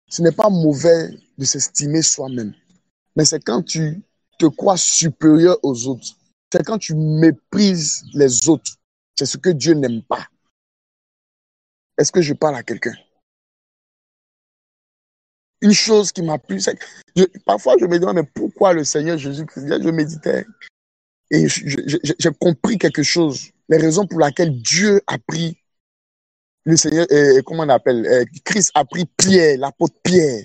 Ce n'est pas mauvais de s'estimer soi-même. Mais c'est quand tu te crois supérieur aux autres. C'est quand tu méprises les autres. C'est ce que Dieu n'aime pas. Est-ce que je parle à quelqu'un? Une chose qui m'a plu, c'est que parfois je me demande, mais pourquoi le Seigneur Jésus-Christ? Je méditais et j'ai compris quelque chose. Les raisons pour lesquelles Dieu a pris le Seigneur, comment on appelle, Christ a pris Pierre, l'apôtre Pierre,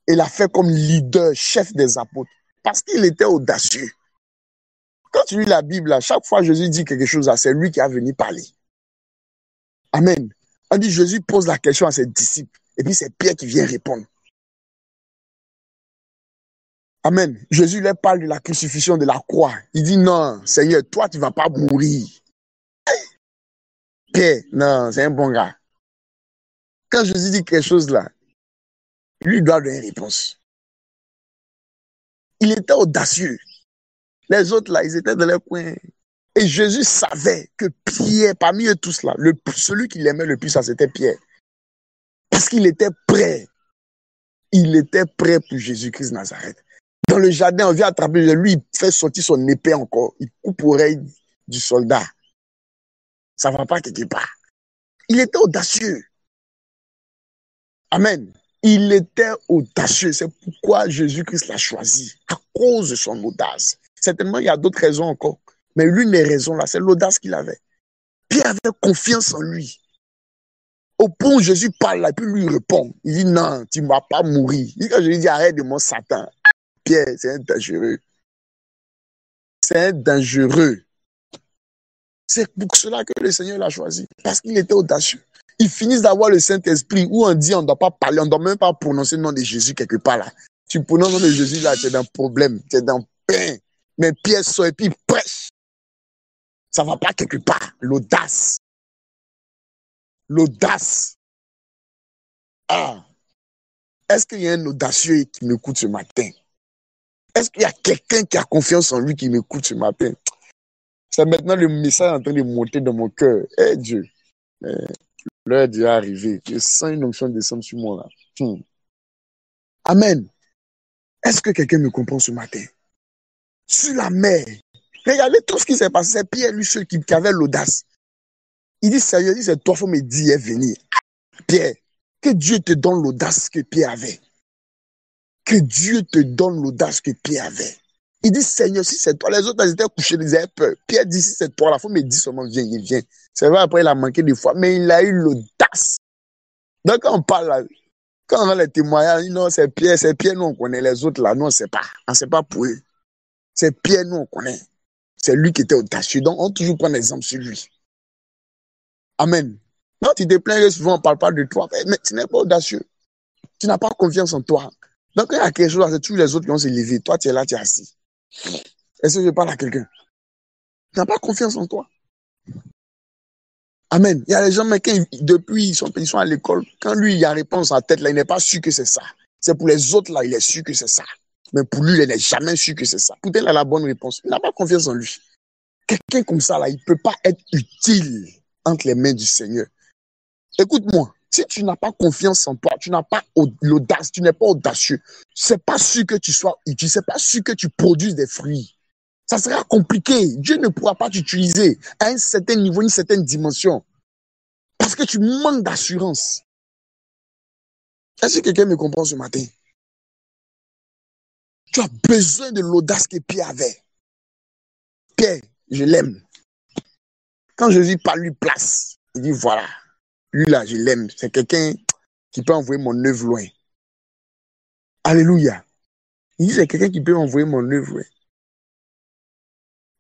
et l'a fait comme leader, chef des apôtres. Parce qu'il était audacieux. Quand tu lis la Bible, là, chaque fois Jésus dit quelque chose, c'est lui qui a venu parler. Amen. On dit Jésus pose la question à ses disciples, et puis c'est Pierre qui vient répondre. Amen. Jésus leur parle de la crucifixion, de la croix. Il dit non, Seigneur, toi tu ne vas pas mourir. Pierre, non, c'est un bon gars. Quand Jésus dit quelque chose là, lui doit donner une réponse. Il était audacieux. Les autres là, ils étaient dans leur coin. Et Jésus savait que Pierre, parmi eux tous là, celui qu'il aimait le plus, ça c'était Pierre. Parce qu'il était prêt. Il était prêt pour Jésus-Christ de Nazareth. Dans le jardin, on vient attraper, lui, il fait sortir son épée encore. Il coupe l'oreille du soldat. Ça ne va pas quelque part. Il était audacieux. Amen. Il était audacieux. C'est pourquoi Jésus-Christ l'a choisi. À cause de son audace. Certainement, il y a d'autres raisons encore. Mais l'une des raisons là, c'est l'audace qu'il avait. Pierre avait confiance en lui. Au point où Jésus parle là, puis lui répond. Il dit non, tu ne vas pas mourir. Il dit, quand Jésus dit arrête de mon Satan. Pierre, c'est un dangereux. C'est un dangereux. C'est pour cela que le Seigneur l'a choisi. Parce qu'il était audacieux. Ils finissent d'avoir le Saint-Esprit où on dit on ne doit pas parler, on ne doit même pas prononcer le nom de Jésus quelque part là. Tu prononces le nom de Jésus là, tu es dans un problème, tu es dans le pain. Mais Pierre sort et puis il prêche. Ça ne va pas quelque part. L'audace. L'audace. Ah. Est-ce qu'il y a un audacieux qui m'écoute ce matin? Est-ce qu'il y a quelqu'un qui a confiance en lui qui m'écoute ce matin? C'est maintenant le message en train de monter dans mon cœur. Eh Dieu, l'heure est déjà arrivée. Je sens une onction descendre sur moi là. Amen. Est-ce que quelqu'un me comprend ce matin? Sur la mer, regardez tout ce qui s'est passé. C'est Pierre, lui seul, qui avait l'audace. Il dit, sérieux, il dit, c'est toi, il faut me dire, venir. Pierre, que Dieu te donne l'audace que Pierre avait. Que Dieu te donne l'audace que Pierre avait. Il dit, Seigneur, si c'est toi, les autres, ils étaient couchés, ils avaient peur. Pierre dit, si c'est toi, il faut me dire seulement, viens, il vient. C'est vrai, après, il a manqué des fois, mais il a eu l'audace. Donc, quand on parle là, quand on a les témoignages, non, c'est Pierre, nous, on connaît les autres là, nous, on ne sait pas. On ne sait pas pour eux. C'est Pierre, nous, on connaît. C'est lui qui était audacieux. Donc, on toujours prend l'exemple sur lui. Amen. Non, tu te plains souvent, on ne parle pas de toi, mais tu n'es pas audacieux. Tu n'as pas confiance en toi. Donc, il y a quelque chose, c'est tous les autres qui vont se lever. Toi, tu es là, tu es assis. Est-ce que je parle à quelqu'un? Tu n'as pas confiance en toi. Amen. Il y a des gens, mais depuis ils sont à l'école, quand lui, il a réponse en tête, là, il n'est pas sûr que c'est ça. C'est pour les autres, là, il est sûr que c'est ça. Mais pour lui, il n'est jamais sûr que c'est ça. Pourtant, il a la bonne réponse. Il n'a pas confiance en lui. Quelqu'un comme ça, là, il ne peut pas être utile entre les mains du Seigneur. Écoute-moi, Si tu n'as pas confiance en toi, tu n'as pas l'audace, tu n'es pas audacieux, c'est pas sûr que tu sois utile, c'est pas sûr que tu produises des fruits. Ça sera compliqué. Dieu ne pourra pas t'utiliser à un certain niveau, une certaine dimension. Parce que tu manques d'assurance. Est-ce que quelqu'un me comprend ce matin? Tu as besoin de l'audace que Pierre avait. Pierre, je l'aime. Quand Jésus parle, lui place. Il dit voilà, lui là, je l'aime. C'est quelqu'un qui peut envoyer mon œuvre loin. Alléluia. Il dit c'est quelqu'un qui peut envoyer mon œuvre loin.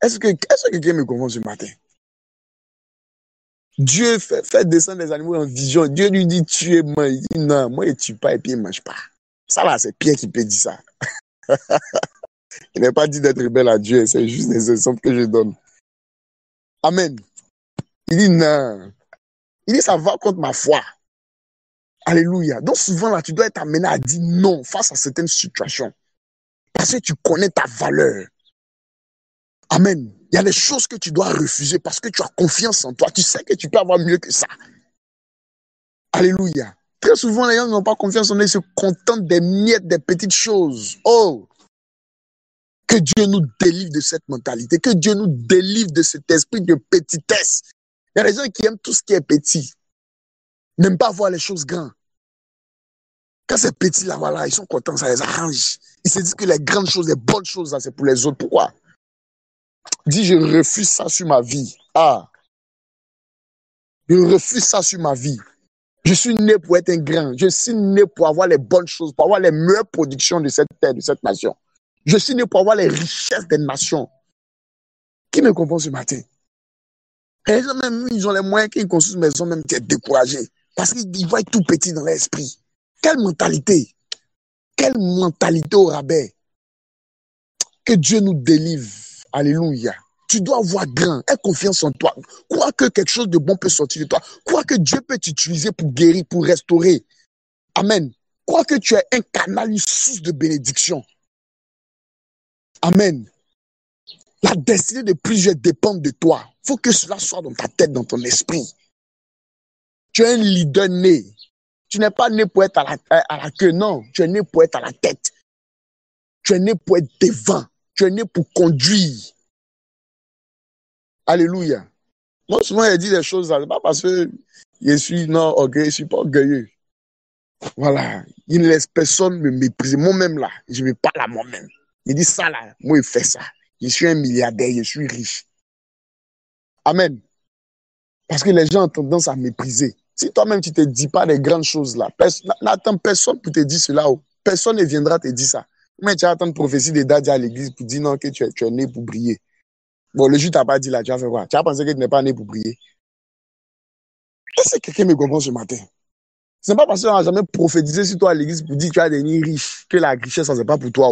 Est-ce que quelqu'un me comprend ce matin? Dieu fait descendre les animaux en vision. Dieu lui dit tu es moi. Il dit non, moi il ne tue pas et puis il ne mange pas. Ça là, c'est Pierre qui peut dire ça. Il n'est pas dit d'être rebelle à Dieu, c'est juste des exemples que je donne. Amen. Il dit non. Il dit ça va contre ma foi. Alléluia. Donc souvent là, tu dois être amené à dire non face à certaines situations. Parce que tu connais ta valeur. Amen. Il y a des choses que tu dois refuser parce que tu as confiance en toi. Tu sais que tu peux avoir mieux que ça. Alléluia. Très souvent, les gens n'ont pas confiance en eux, ils se contentent des miettes, des petites choses. Oh! Que Dieu nous délivre de cette mentalité. Que Dieu nous délivre de cet esprit de petitesse. Il y a des gens qui aiment tout ce qui est petit. Ils n'aiment pas voir les choses grandes. Quand c'est petit, là, voilà, ils sont contents, ça les arrange. Ils se disent que les grandes choses, les bonnes choses, là, c'est pour les autres. Pourquoi? Dis, je refuse ça sur ma vie. Ah! Je refuse ça sur ma vie. Je suis né pour être un grand. Je suis né pour avoir les bonnes choses, pour avoir les meilleures productions de cette terre, de cette nation. Je suis né pour avoir les richesses des nations. Qui me comprend ce matin? Et les gens, même, ils ont les moyens qu'ils construisent une maison, même qui est découragés. Parce qu'ils voient tout petit dans l'esprit. Quelle mentalité? Quelle mentalité au rabais? Que Dieu nous délivre. Alléluia. Tu dois avoir grand. Aie confiance en toi. Crois que quelque chose de bon peut sortir de toi. Crois que Dieu peut t'utiliser pour guérir, pour restaurer. Amen. Crois que tu es un canal, une source de bénédiction. Amen. La destinée de plusieurs dépend de toi. Il faut que cela soit dans ta tête, dans ton esprit. Tu es un leader né. Tu n'es pas né pour être à la queue, non. Tu es né pour être à la tête. Tu es né pour être devant. Tu es né pour conduire. Alléluia. Moi, souvent, il dit des choses, c'est pas parce que je suis, non, orgueilleux, je ne suis pas orgueilleux. Voilà. Il ne laisse personne me mépriser. Moi-même, là, je me parle à moi-même. Il dit ça, là, moi, il fait ça. Je suis un milliardaire, je suis riche. Amen. Parce que les gens ont tendance à mépriser. Si toi-même, tu ne te dis pas des grandes choses là, n'attends personne pour te dire cela. Personne ne viendra te dire ça. Mais tu attends une prophétie de Daddy à l'église pour dire non, que tu es né pour briller. Bon, le juge t'a pas dit là, tu as fait quoi? Tu as pensé que tu n'es pas né pour briller. Est-ce que quelqu'un me comprend ce matin? Ce n'est pas parce qu'on n'a jamais prophétisé sur toi à l'église pour dire que tu as des nids riches, que la richesse, ça, c'est pas pour toi.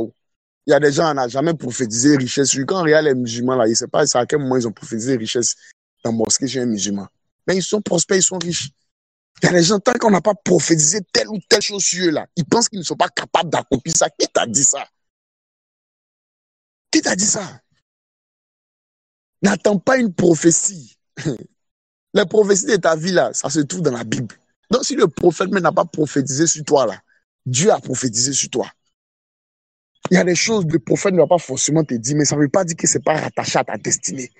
Il y a des gens qui n'ont jamais prophétisé richesse. Quand on regarde les musulmans, là, ils ne savent pas à quel moment ils ont prophétisé richesse dans la mosquée chez un musulman. Mais ils sont prospères, ils sont riches. Il y a des gens, tant qu'on n'a pas prophétisé telle ou telle chose sur eux, là, ils pensent qu'ils ne sont pas capables d'accomplir ça. Qui t'a dit ça? Qui t'a dit ça? N'attends pas une prophétie. Les prophéties de ta vie, là, ça se trouve dans la Bible. Donc, si le prophète même n'a pas prophétisé sur toi, là, Dieu a prophétisé sur toi. Il y a des choses que le prophète ne va pas forcément te dire, mais ça ne veut pas dire que ce n'est pas rattaché à ta destinée.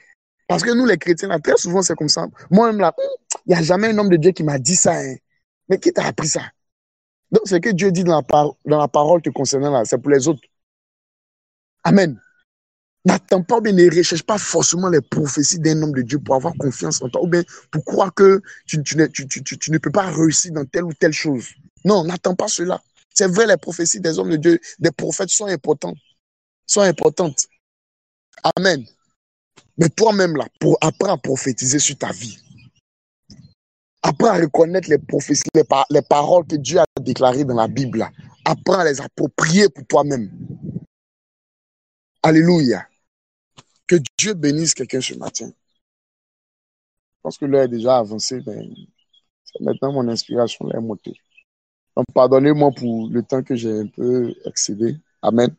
Parce que nous, les chrétiens, là, très souvent, c'est comme ça. Moi-même, là, il n'y a jamais un homme de Dieu qui m'a dit ça. Hein. Mais qui t'a appris ça? Donc, ce que Dieu dit dans la parole te concernant, là, c'est pour les autres. Amen. N'attends pas ou bien ne recherche pas forcément les prophéties d'un homme de Dieu pour avoir confiance en toi ou bien pour croire que tu ne peux pas réussir dans telle ou telle chose. Non, n'attends pas cela. C'est vrai, les prophéties des hommes de Dieu, des prophètes sont importantes. Amen. Mais toi-même, là, apprends à prophétiser sur ta vie. Apprends à reconnaître les prophéties, les paroles que Dieu a déclarées dans la Bible. Là. Apprends à les approprier pour toi-même. Alléluia. Que Dieu bénisse quelqu'un ce matin. Je pense que l'heure est déjà avancée. Mais maintenant, mon inspiration est montée. Donc, pardonnez-moi pour le temps que j'ai un peu excédé. Amen.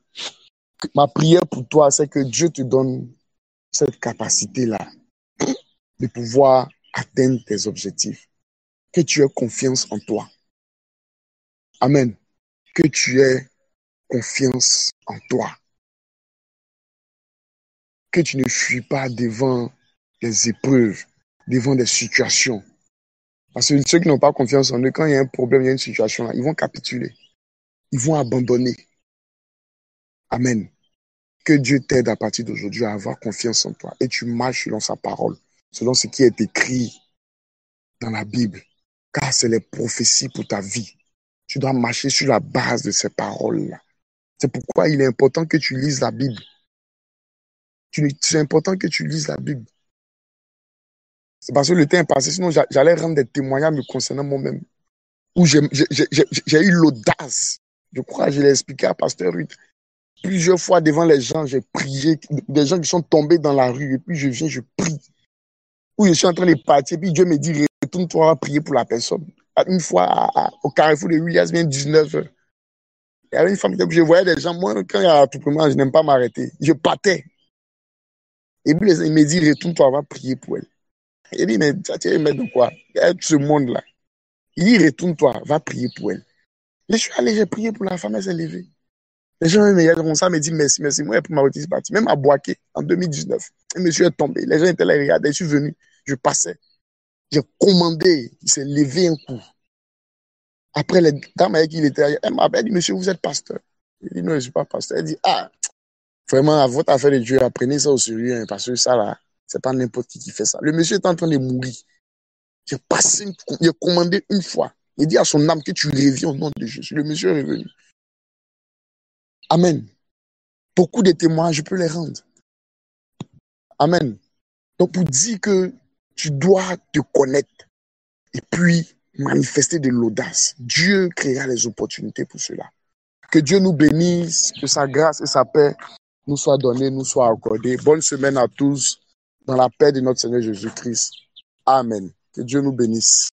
Ma prière pour toi, c'est que Dieu te donne cette capacité-là de pouvoir atteindre tes objectifs. que tu aies confiance en toi. Amen. Que tu aies confiance en toi. Que tu ne fuis pas devant des épreuves, devant des situations. Parce que ceux qui n'ont pas confiance en eux, quand il y a un problème, il y a une situation, là, ils vont capituler. Ils vont abandonner. Amen. Que Dieu t'aide à partir d'aujourd'hui à avoir confiance en toi et tu marches selon sa parole, selon ce qui est écrit dans la Bible, car c'est les prophéties pour ta vie. Tu dois marcher sur la base de ces paroles-là. C'est pourquoi il est important que tu lises la Bible. C'est important que tu lises la Bible. C'est parce que le temps est passé, sinon j'allais rendre des témoignages me concernant moi-même, où j'ai eu l'audace. Je crois que je l'ai expliqué à Pasteur Ruth. Plusieurs fois devant les gens, j'ai prié, des gens qui sont tombés dans la rue, et puis je viens, je prie. Où je suis en train de partir, puis Dieu me dit, retourne-toi à prier pour la personne. Une fois, au carrefour de Williams, bien 19h, il y avait une femme qui je voyais des gens, moi, quand il y a un attroupement, je n'aime pas m'arrêter. Je partais. Et puis, il me dit, retourne-toi, va prier pour elle. Il dit, mais tu vas mettre de quoi? Il y a tout ce monde-là. Il dit, retourne-toi, va prier pour elle. Je suis allé, j'ai prié pour la femme, elle s'est levée. Les gens me regardent ça, me disent merci, merci. Moi, pour ma route, c'est parti. Même à Boaké, en 2019, le monsieur est tombé. Les gens étaient là, regardaient, je suis venu, je passais. J'ai commandé, il s'est levé un coup. Après, les dames avec qui il était, elle m'a dit, monsieur, vous êtes pasteur? Il dit, non, je ne suis pas pasteur. Elle dit, ah, vraiment, à votre affaire de Dieu, apprenez ça au sérieux, hein, parce que ça, là, c'est pas n'importe qui fait ça. Le monsieur est en train de mourir. J'ai commandé une fois. Il dit à son âme que tu reviens au nom de Jésus. Le monsieur est revenu. Amen. Beaucoup de témoins, je peux les rendre. Amen. Donc, pour dire que tu dois te connaître et puis manifester de l'audace, Dieu créera les opportunités pour cela. Que Dieu nous bénisse, que sa grâce et sa paix nous soient données, nous soient accordées. Bonne semaine à tous, dans la paix de notre Seigneur Jésus-Christ. Amen. Que Dieu nous bénisse.